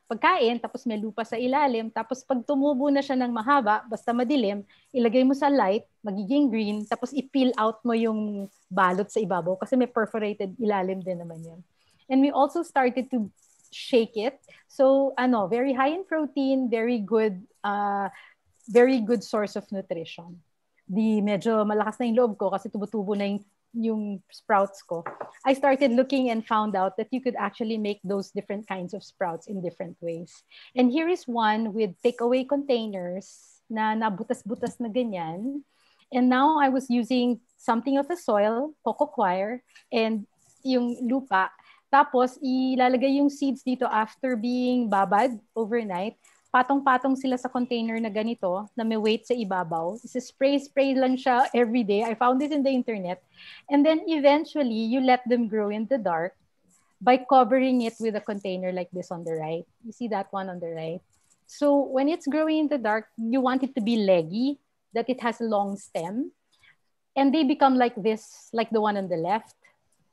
C: pagkain, tapos may lupa sa ilalim, tapos pag tumubo na siya ng mahaba, basta madilim, ilagay mo sa light, magiging green, tapos i-peel out mo yung balot sa ibabaw kasi may perforated ilalim din naman yun. And we also started to shake it. So, very high in protein, very good source of nutrition. Di medyo malakas na yung loob ko kasi tubo-tubo na yung sprouts ko. I started looking and found out that you could actually make those different kinds of sprouts in different ways. And here is one with takeaway containers na nabutas-butas na ganyan. And now I was using something of the soil, coco coir, and yung lupa. Tapos ilalagay yung seeds dito after being babad overnight. Patong-patong sila sa container na ganito, na may weight sa ibabaw. Spray lang siya every day. I found this in the internet. And then eventually, you let them grow in the dark by covering it with a container like this on the right. You see that one on the right? So when it's growing in the dark, you want it to be leggy, that it has a long stem. And they become like this, like the one on the left.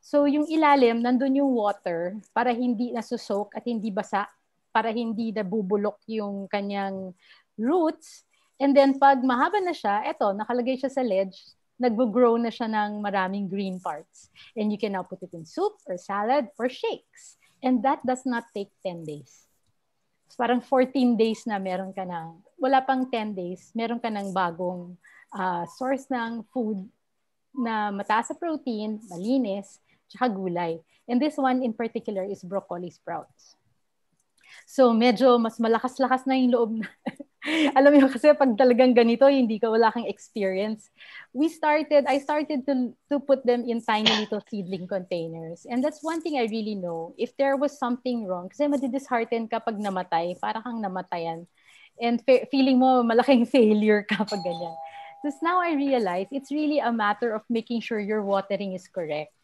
C: So yung ilalim, nandun yung water para hindi nasusoak at hindi basa, para hindi nabubulok yung kanyang roots. And then pag mahaba na siya, eto, nakalagay siya sa ledge, nag-grow na siya ng maraming green parts. And you can now put it in soup or salad or shakes. And that does not take 10 days. So parang 14 days na meron ka ng, wala pang 10 days, meron ka ng bagong source ng food na mataas sa protein, malinis, tsaka gulay. And this one in particular is broccoli sprouts. So medyo mas malakas-lakas na yung loob na. Alam mo kasi pag talagang ganito, wala kang experience. I started to put them in tiny little seedling containers. And that's one thing I really know. If there was something wrong, kasi madidishearten ka pag namatay, para kang namatayan. And feeling mo malaking failure ka pag ganyan. Because now I realize it's really a matter of making sure your watering is correct.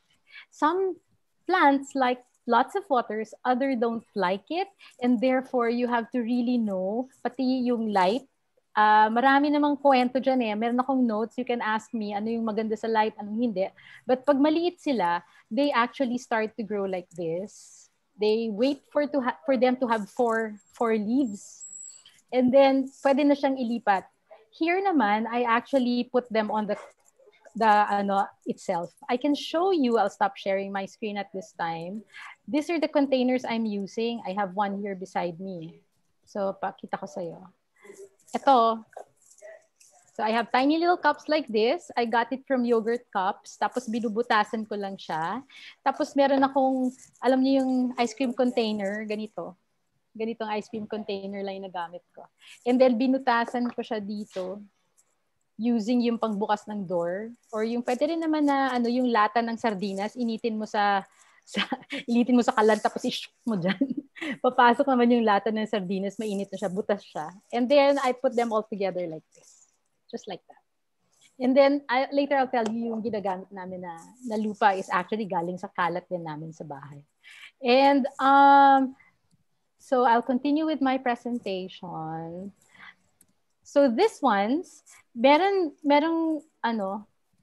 C: Some plants like lots of waters, other don't like it, and therefore you have to really know, pati yung light. Marami namang kwento dyan eh. Meron akong notes, you can ask me ano yung maganda sa light, anong hindi. But pag maliit sila, they actually start to grow like this. They wait for them to have four leaves. And then, pwede na siyang ilipat. Here naman, I actually put them on the itself. I can show you, I'll stop sharing my screen at this time. These are the containers I'm using. I have one here beside me. So, pakita ko sa'yo. Ito. So, I have tiny little cups like this. I got it from Yogurt Cups. Tapos, binubutasan ko lang siya. Tapos, meron akong, alam niyo yung ice cream container, ganito. Ganitong ice cream container lang yung nagamit ko. And then, binutasan ko siya dito using yung pangbukas ng door, or yung pwede rin naman na yung lata ng sardinas, initin mo sa kalan tapos i-shoot mo dyan. Papasok naman yung lata ng sardinas, mainit na siya, butas siya. And then I put them all together like this. Just like that. And then later I'll tell you yung ginagamit namin na lupa is actually galing sa kalat din namin sa bahay. And so I'll continue with my presentation. So this one's, merong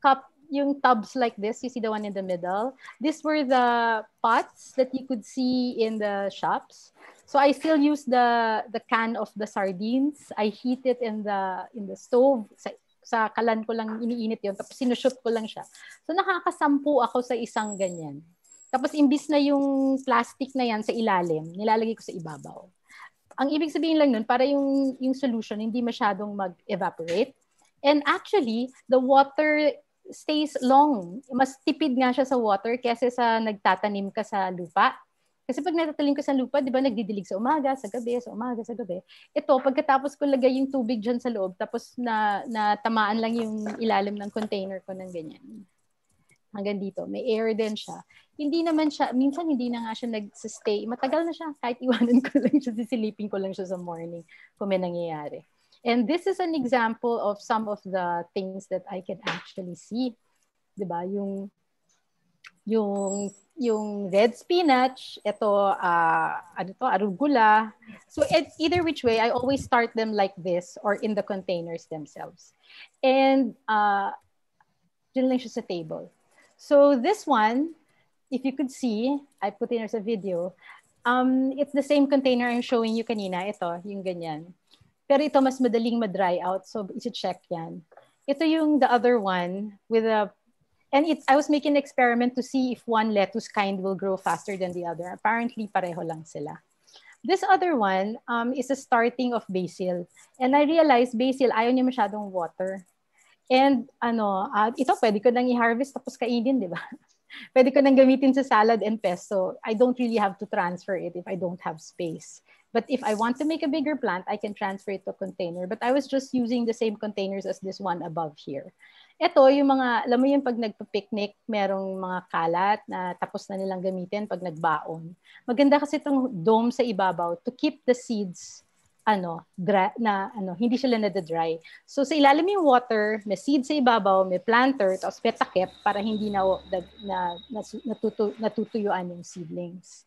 C: cup, yung tubs like this. You see the one in the middle. These were the pots that you could see in the shops. So I still use the can of the sardines. I heat it in the stove. Sa kalan ko lang iniinit yun. Tapos sinushoot ko lang siya. So nakakasampu ako sa isang ganyan. Tapos imbis na yung plastic na yan sa ilalim, nilalagay ko sa ibabaw. Ang ibig sabihin lang nun, para yung solution hindi masyadong mag-evaporate. And actually, the water stays long. Mas tipid nga siya sa water kaysa sa nagtatanim ka sa lupa. Kasi pag nagtatanim ka sa lupa, di ba nagdidilig sa umaga, sa gabi, sa umaga, sa gabi. Ito, pagkatapos ko lagay yung tubig dyan sa loob, tapos na tamaan lang yung ilalim ng container ko ng ganyan. Hanggang dito. May air din siya. Hindi naman siya, minsan hindi na nga siya nag-stay. Matagal na siya. Kahit iwanan ko lang siya, sisilipin ko lang siya sa morning kung may nangyayari. And this is an example of some of the things that I can actually see. Diba? Yung red spinach, ito, arugula. So either which way, I always start them like this or in the containers themselves. And dyan lang siya sa table. So this one, if you could see, I put in as a video, it's the same container I'm showing you kanina. Ito, yung ganyan. Pero ito mas madaling ma-dry out. So, isi-check yan. Ito yung the other one with a, and I was making an experiment to see if one lettuce kind will grow faster than the other. Apparently, pareho lang sila. This other one is a starting of basil. And I realized basil, ayaw niya masyadong water. And ito pwede ko nang i-harvest tapos kainin, di ba? Pwede ko nang gamitin sa salad and pesto. I don't really have to transfer it if I don't have space. But if I want to make a bigger plant, I can transfer it to a container. But I was just using the same containers as this one above here. Ito, yung mga, alam mo yung pag nagpa-picnic, merong mga kalat na tapos na nilang gamitin pag nagbaon. Maganda kasi itong dome sa ibabaw to keep the seeds hindi sila na-dry. So sa ilalim yung water, may seed sa ibabaw, may planter, tapos may takip para hindi natutuyuan yung seedlings.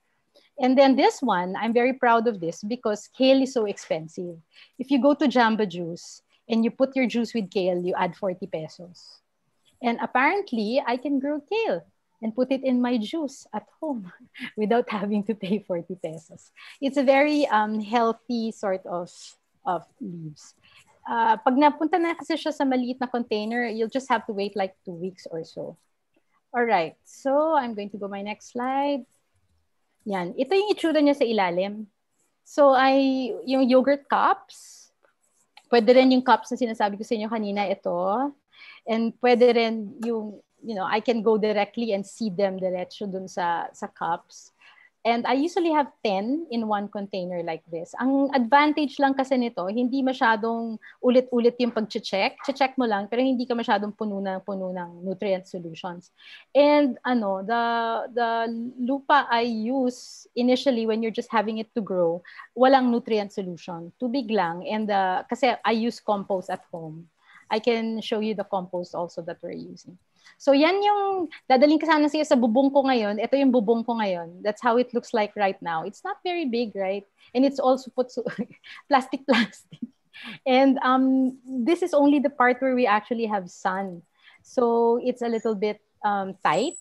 C: And then this one, I'm very proud of this because kale is so expensive. If you go to Jamba Juice and you put your juice with kale, you add 40 pesos. And apparently, I can grow kale and put it in my juice at home without having to pay 40 pesos. It's a very healthy sort of leaves. Pag napunta na kasi siya sa maliit na container, you'll just have to wait like 2 weeks or so. All right, so I'm going to go my next slide. Yan, ito yung itsura niya sa ilalim. So yung yogurt cups, pwede rin yung cups na sinasabi ko sa inyo kanina, ito. And pwede rin yung, I can go directly and seed them diretso dun sa cups. And I usually have 10 in one container like this. Ang advantage lang kasi nito, hindi masyadong ulit-ulit yung pag-check. Check mo lang, pero hindi ka masyadong puno ng nutrient solutions. And the lupa I use initially when you're just having it to grow, walang nutrient solution. Tubig lang. And kasi I use compost at home. I can show you the compost also that we're using. So yan yung, dadaling ka sana siya sa bubong ko ngayon. Ito yung bubong ko ngayon. That's how it looks like right now. It's not very big, right? And it's also put plastic. And this is only the part where we actually have sun. So it's a little bit tight.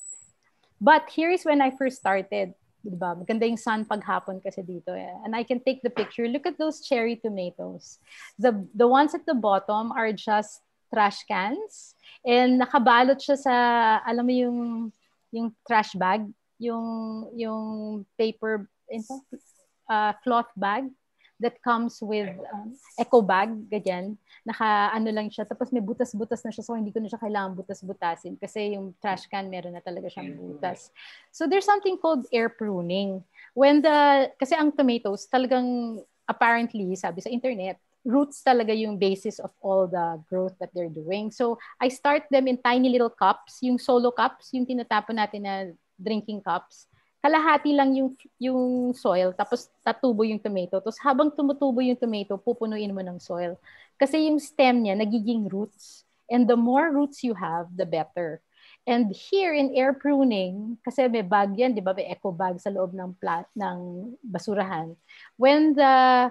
C: But here is when I first started. Diba? Maganda yung sun paghapon kasi dito. And I can take the picture. Look at those cherry tomatoes. The ones at the bottom are just trash cans. And nakabalot siya sa, alam mo yung trash bag, yung paper, cloth bag that comes with eco bag, ganyan. Naka-ano lang siya. Tapos may butas-butas na siya. So hindi ko na siya kailangan butas-butasin kasi yung trash can meron na talaga siyang butas. So there's something called air pruning. Kasi ang tomatoes talagang apparently, sabi sa internet, roots talaga yung basis of all the growth that they're doing. So I start them in tiny little cups, yung solo cups, yung tinatapon natin na drinking cups. Kalahati lang yung soil, tapos tatubo yung tomato. Tapos habang tumutubo yung tomato, pupunuin mo ng soil. Kasi yung stem niya, nagiging roots. And the more roots you have, the better. And here in air pruning, kasi may bag yan, di ba? May eco bag sa loob ng basurahan. When the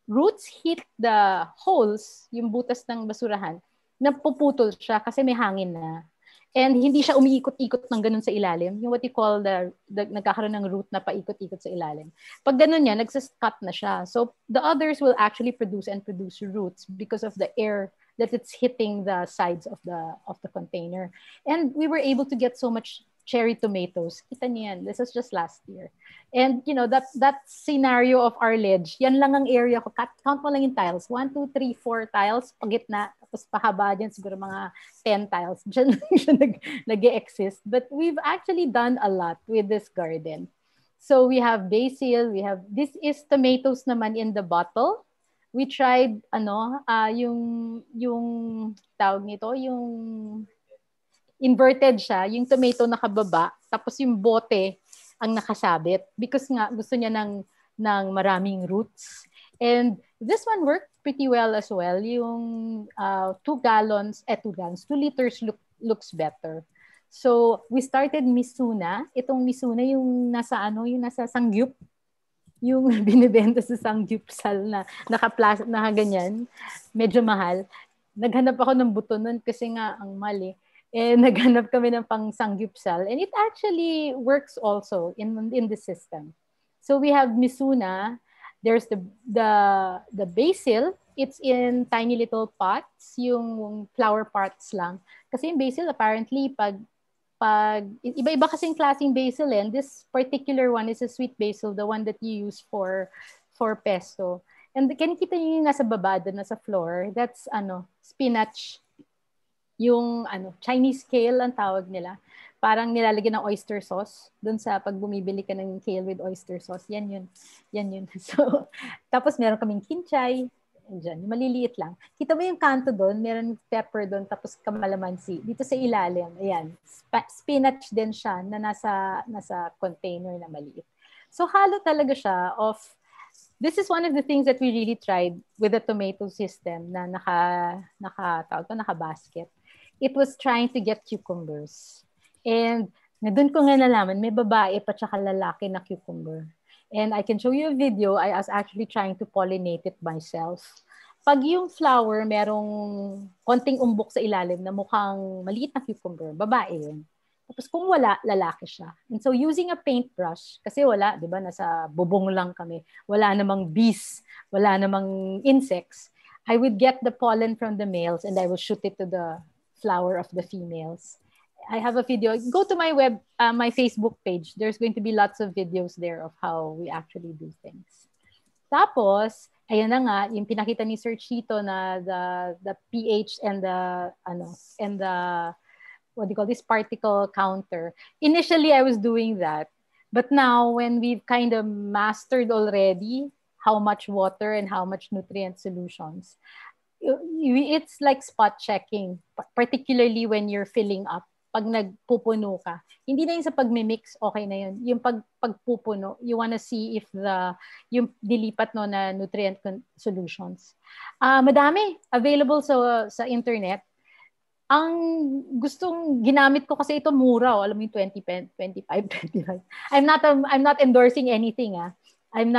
C: roots hit the holes, yung butas ng basurahan, napuputol siya kasi may hangin na. And hindi siya umiikot-ikot ng ganun sa ilalim. Yung what you call nagkakaroon ng root na paikot-ikot sa ilalim. Pag ganun yan, nagsascut na siya. So the others will actually produce roots because of the air that it's hitting the sides of the container. And we were able to get so much cherry tomatoes. Kita niyo yan. This was just last year. And that scenario of our ledge, yan lang ang area ko. Count mo lang yung tiles. 1, 2, 3, 4 tiles. Pagitna. Tapos pahaba dyan siguro mga 10 tiles. Diyan siya nag-exist. But we've actually done a lot with this garden. So we have basil. This is tomatoes naman in the bottle. We tried, yung tawag nito, yung inverted siya, yung tomato nakababa, tapos yung bote ang nakasabit because nga gusto niya ng maraming roots. And this one worked pretty well as well. Yung 2 liters looks better. So we started Misuna. Itong Misuna yung nasa Sangyup. Yung binibenta sa Sangyupsal na naka ganyan. Medyo mahal. Naghanap ako ng buto nun kasi nga ang mali. And naghanap kami ng pang sangyupsal. And it actually works also in the system. So we have Mizuna. There's the basil. It's in tiny little pots, yung flower pots lang. Kasi yung basil, apparently, pag iba-iba kasing klaseng basil, and this particular one is a sweet basil, the one that you use for pesto. And kita niyo yung nasa baba doon, nasa floor, that's spinach, yung Chinese kale ang tawag nila. Parang nilalagyan ng oyster sauce doon sa pag bumibili ka ng kale with oyster sauce. Yan yun. So, tapos meron kaming kinchay. Diyan, maliliit lang. Kita mo yung kanto doon, meron pepper doon, tapos kamalamansi. Dito sa ilalim, ayan, spinach din siya na nasa container na maliit. So halo talaga siya of, this is one of the things that we really tried with the tomato system na naka-basket. It was trying to get cucumbers. And doon ko nga nalaman, may babae pa tsaka lalaki na cucumber. And I can show you a video. I was actually trying to pollinate it myself. Pag yung flower, merong konting umbok sa ilalim na mukhang maliit na cucumber, babae yun. Tapos kung wala, lalaki siya. And so using a paintbrush, kasi wala, di ba, nasa bubong lang kami, wala namang bees, wala namang insects, I would get the pollen from the males and I would shoot it to the flower of the females. I have a video. Go to my my Facebook page. There's going to be lots of videos there of how we actually do things. Tapos, ayan na nga, yung pinakita ni Sir Chito na the pH and the what do you call this, particle counter. Initially, I was doing that. But now, when we've kind of mastered already how much water and how much nutrient solutions, it's like spot checking, particularly when you're filling up. Pag nagpupuno ka, hindi na yung sa pagmimix, okay na yun. Yung pagpupuno, you wanna see if yung dilipat na nutrient solutions. Madami available sa internet. Ang gustong ginamit ko kasi ito mura, alam mo yung 25. I'm not endorsing anything. I'm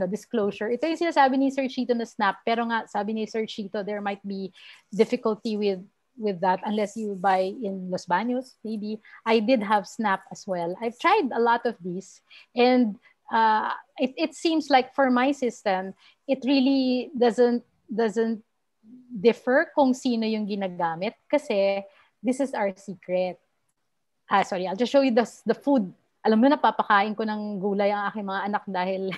C: disclosure. Ito yung sinasabi ni Sir Chito na Snap, pero nga sabi ni Sir Chito there might be difficulty with that unless you buy in Los Baños, maybe. I did have Snap as well. I've tried a lot of these, and it seems like for my system, it really doesn't differ kung sino yung ginagamit kasi this is our secret. Sorry, I'll just show you the food. Alam mo, napapakain ko ng gulay ang aking mga anak dahil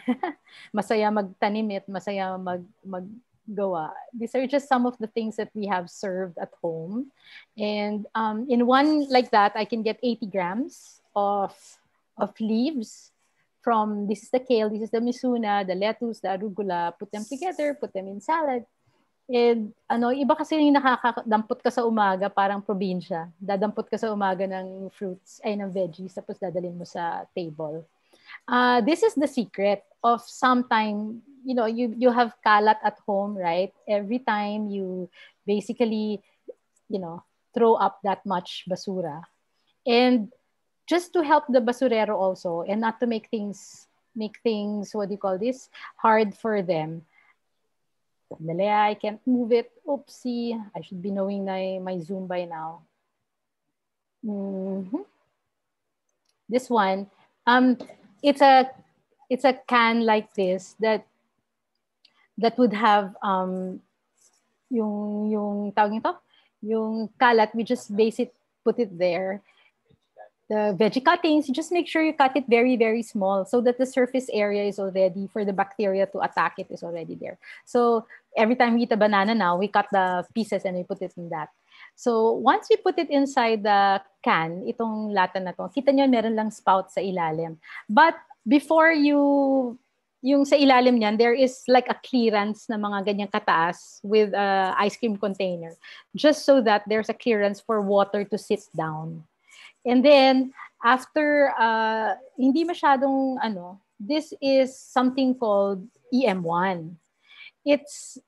C: masaya magtanim at masaya maggawa. These are just some of the things that we have served at home. And in one like that, I can get 80 grams of leaves from, this is the kale, this is the Mizuna, the lettuce, the arugula, put them together, put them in salad. And iba kasi yung nakakadampot ka sa umaga, parang probinsya. Dadampot ka sa umaga ng fruits, ng veggies, tapos dadalhin mo sa table. This is the secret of sometime, you have kalat at home, right? Every time you basically, throw up that much basura. And just to help the basurero also, and not to make things, what do you call this, hard for them. I can't move it. Oopsie. I should be knowing my Zoom by now. This one, it's a can like this that would have yung tawag nito, yung kalat. We just put it there. The veggie cuttings, you just make sure you cut it very, very small so that the surface area is already, for the bacteria to attack it, is already there. So every time we eat a banana now, we cut the pieces and we put it in that. So once we put it inside the can, itong lata na to, kita nyo meron lang spout sa ilalim. But before yung sa ilalim niyan, there is like a clearance na mga ganyang kataas with ice cream container, just so that there's a clearance for water to sit down. And then, after, hindi masyadong, this is something called EM1. It's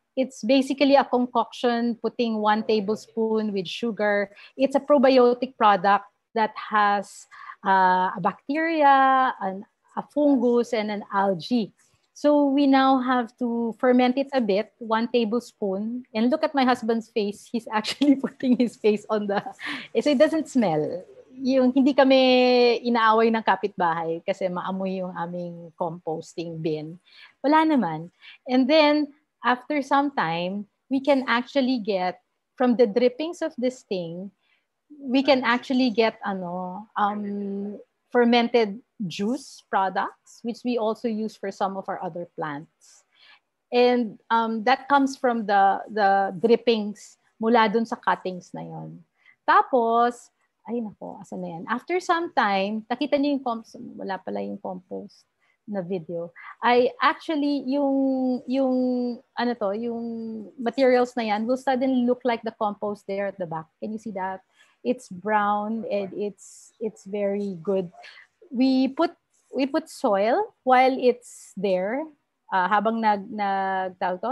C: basically a concoction putting 1 tablespoon with sugar. It's a probiotic product that has a bacteria, a fungus, and an algae. So we now have to ferment it a bit, 1 tablespoon. And look at my husband's face. He's actually putting his face on the, so it doesn't smell. Yung hindi kami inaaway ng kapitbahay kasi maamoy yung aming composting bin. Wala naman. And then, after some time, we can actually get, from the drippings of this thing, we can actually get fermented juice products, which we also use for some of our other plants. And that comes from the drippings mula dun sa cuttings na yon. Tapos, ay nako, asan na yan? After some time, nakita niyo yung compost, wala pala yung compost na video. I actually, yung materials na yan will suddenly look like the compost there at the back. Can you see that? It's brown and it's very good. We put soil while it's there. Habang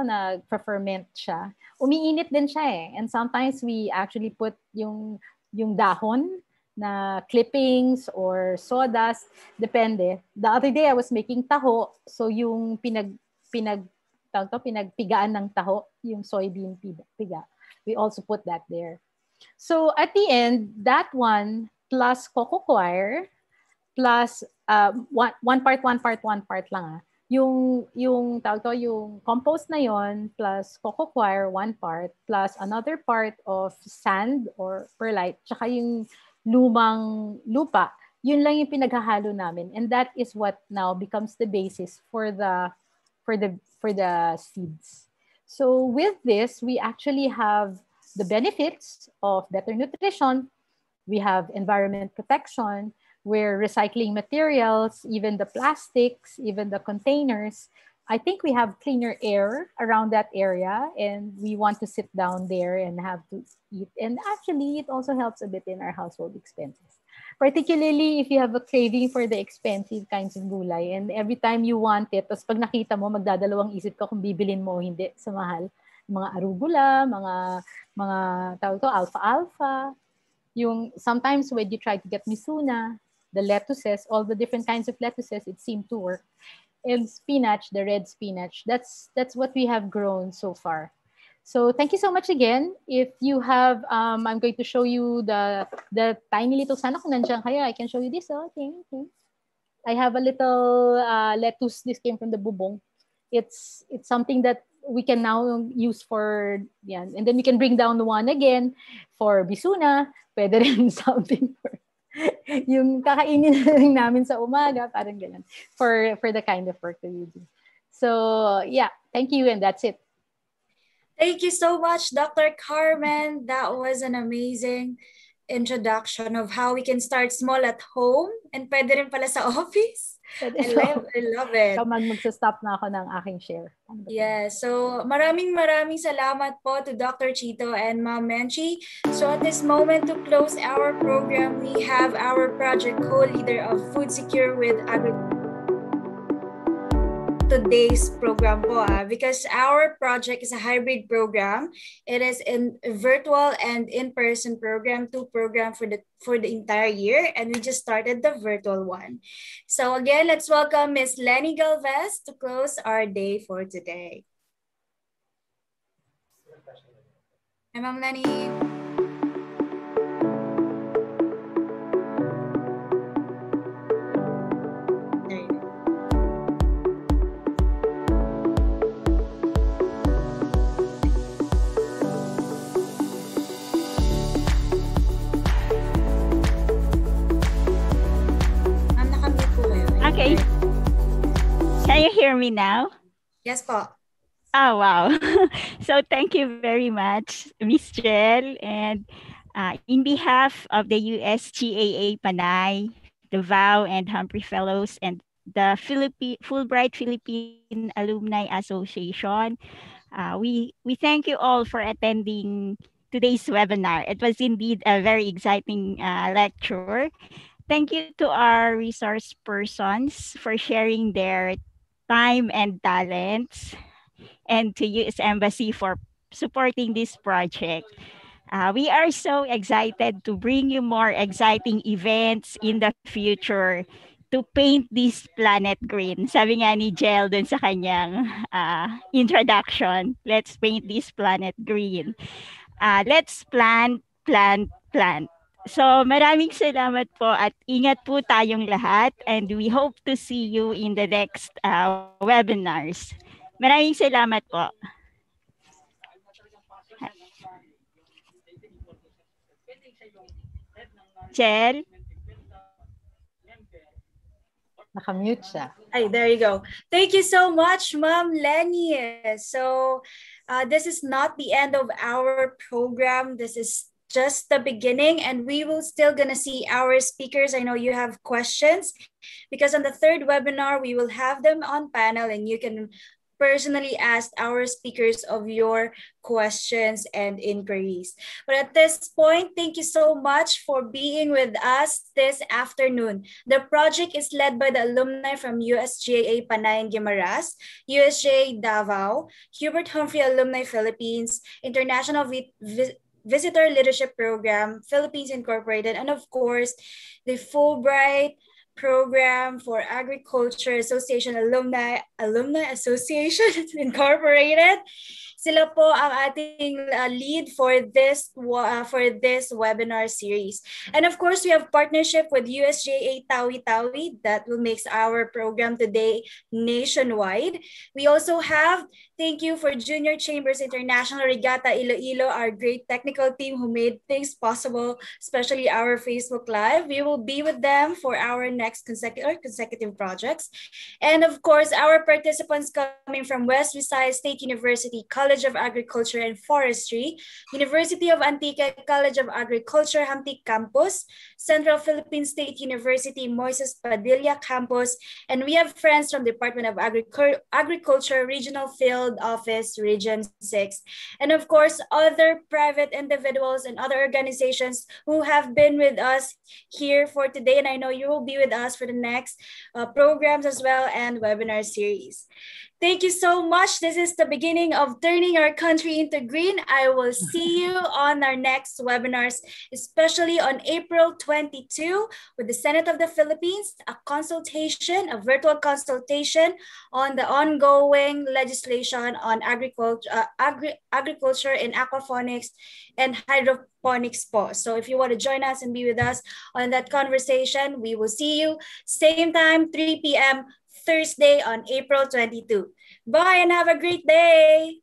C: nag-ferment siya. Umiinit din siya eh. And sometimes we actually put yung dahon na clippings or sawdust, depende. The other day I was making taho, so yung pinagpigaan ng taho, yung soybean piga. We also put that there. So at the end, that one plus coco coir plus one part lang yung compost na yon plus coco coir 1 part plus another part of sand or perlite tsaka yung lumang lupa, yun lang yung pinaghahalo namin, and that is what now becomes the basis for the seeds. So with this, we actually have the benefits of better nutrition. We have environment protection. We're recycling materials, even the plastics, even the containers. I think we have cleaner air around that area, and we want to sit down there and have to eat. And actually, it also helps a bit in our household expenses, particularly if you have a craving for the expensive kinds of gulay. And every time you want it, tapos pag nakita mo, magdadalawang isip ka kung bibilin mo o hindi sa mahal. Mga arugula, mga tawag to, alfalfa. Yung sometimes when you try to get misuna, the lettuces, all the different kinds of lettuces, it seemed to work. And spinach, the red spinach, that's what we have grown so far. So thank you so much again. If you have, I'm going to show you the tiny little, sana kung nandiyan kayo, I can show you this. Okay. I have a little lettuce. This came from the bubong. It's something that we can now use for, yan. And then we can bring down the one again for bisuna. Pwede rin something for yung kakainin namin sa umaga, parang ganun, for the kind of work that we do. So yeah, thank you, and that's it.
A: Thank you so much, Dr. Carmen. That was an amazing introduction of how we can start small at home and pwede rin pala sa office. I love it.
C: So magsa-stop na ako ng aking share.
A: Yeah, so maraming salamat po to Dr. Chito and Ma'am Menchi. So at this moment, to close our program, we have our project co-leader of Food Secure with today's program po, because our project is a hybrid program. It is in virtual and in-person program, 2 programs for the entire year, and we just started the virtual one. So again, let's welcome Ms. Lenny Galvez to close our day for today. Hi, Ma'am Lenny.
D: Okay. Can you hear me now?
A: Yes, po.
D: Oh, wow. So thank you very much, Ms. Jel. And in behalf of the USGAA Panay, the VOW and Humphrey Fellows, and the Fulbright Philippine Alumni Association, we thank you all for attending today's webinar. It was indeed a very exciting lecture. Thank you to our resource persons for sharing their time and talents, and to US Embassy for supporting this project. We are so excited to bring you more exciting events in the future to paint this planet green. Sabi nga ni Jel dun sa kanyang introduction, let's paint this planet green. Let's plant, plant, plant. So maraming salamat po at ingat po tayong lahat, and we hope to see you in the next webinars. Maraming salamat po. Jel?
C: Nakamute siya.
A: Hey, there you go. Thank you so much, Ma'am Lenny. So this is not the end of our program. This is just the beginning, and we will still gonna see our speakers. I know you have questions because on the third webinar, we will have them on panel and you can personally ask our speakers of your questions and inquiries. But at this point, thank you so much for being with us this afternoon. The project is led by the alumni from USGAA Panay and Guimaras, USGA Davao, Hubert Humphrey Alumni Philippines, International Visitor Leadership Program, Philippines Incorporated, and of course, the Fulbright Program for Agriculture Association Alumni Association Incorporated. Sila po ang ating lead for this webinar series. And of course, we have partnership with USGA Tawi-Tawi that will make our program today nationwide. We also have thank you for Junior Chambers International Regatta Iloilo, our great technical team who made things possible, especially our Facebook Live. We will be with them for our next consecutive projects. And of course, our participants coming from West Visayas State University, College of Agriculture and Forestry, University of Antique, College of Agriculture, Hamtic Campus, Central Philippine State University, Moises Padilla Campus, and we have friends from Department of Agriculture, Regional Field Office, Region 6, and of course, other private individuals and other organizations who have been with us here for today, and I know you will be with us for the next programs as well and webinar series. Thank you so much. This is the beginning of turning our country into green. I will see you on our next webinars, especially on April 22 with the Senate of the Philippines, a virtual consultation on the ongoing legislation on agriculture and aquaponics and hydroponics po. So if you want to join us and be with us on that conversation, we will see you same time, 3 p.m. Thursday on April 22. Bye and have a great day.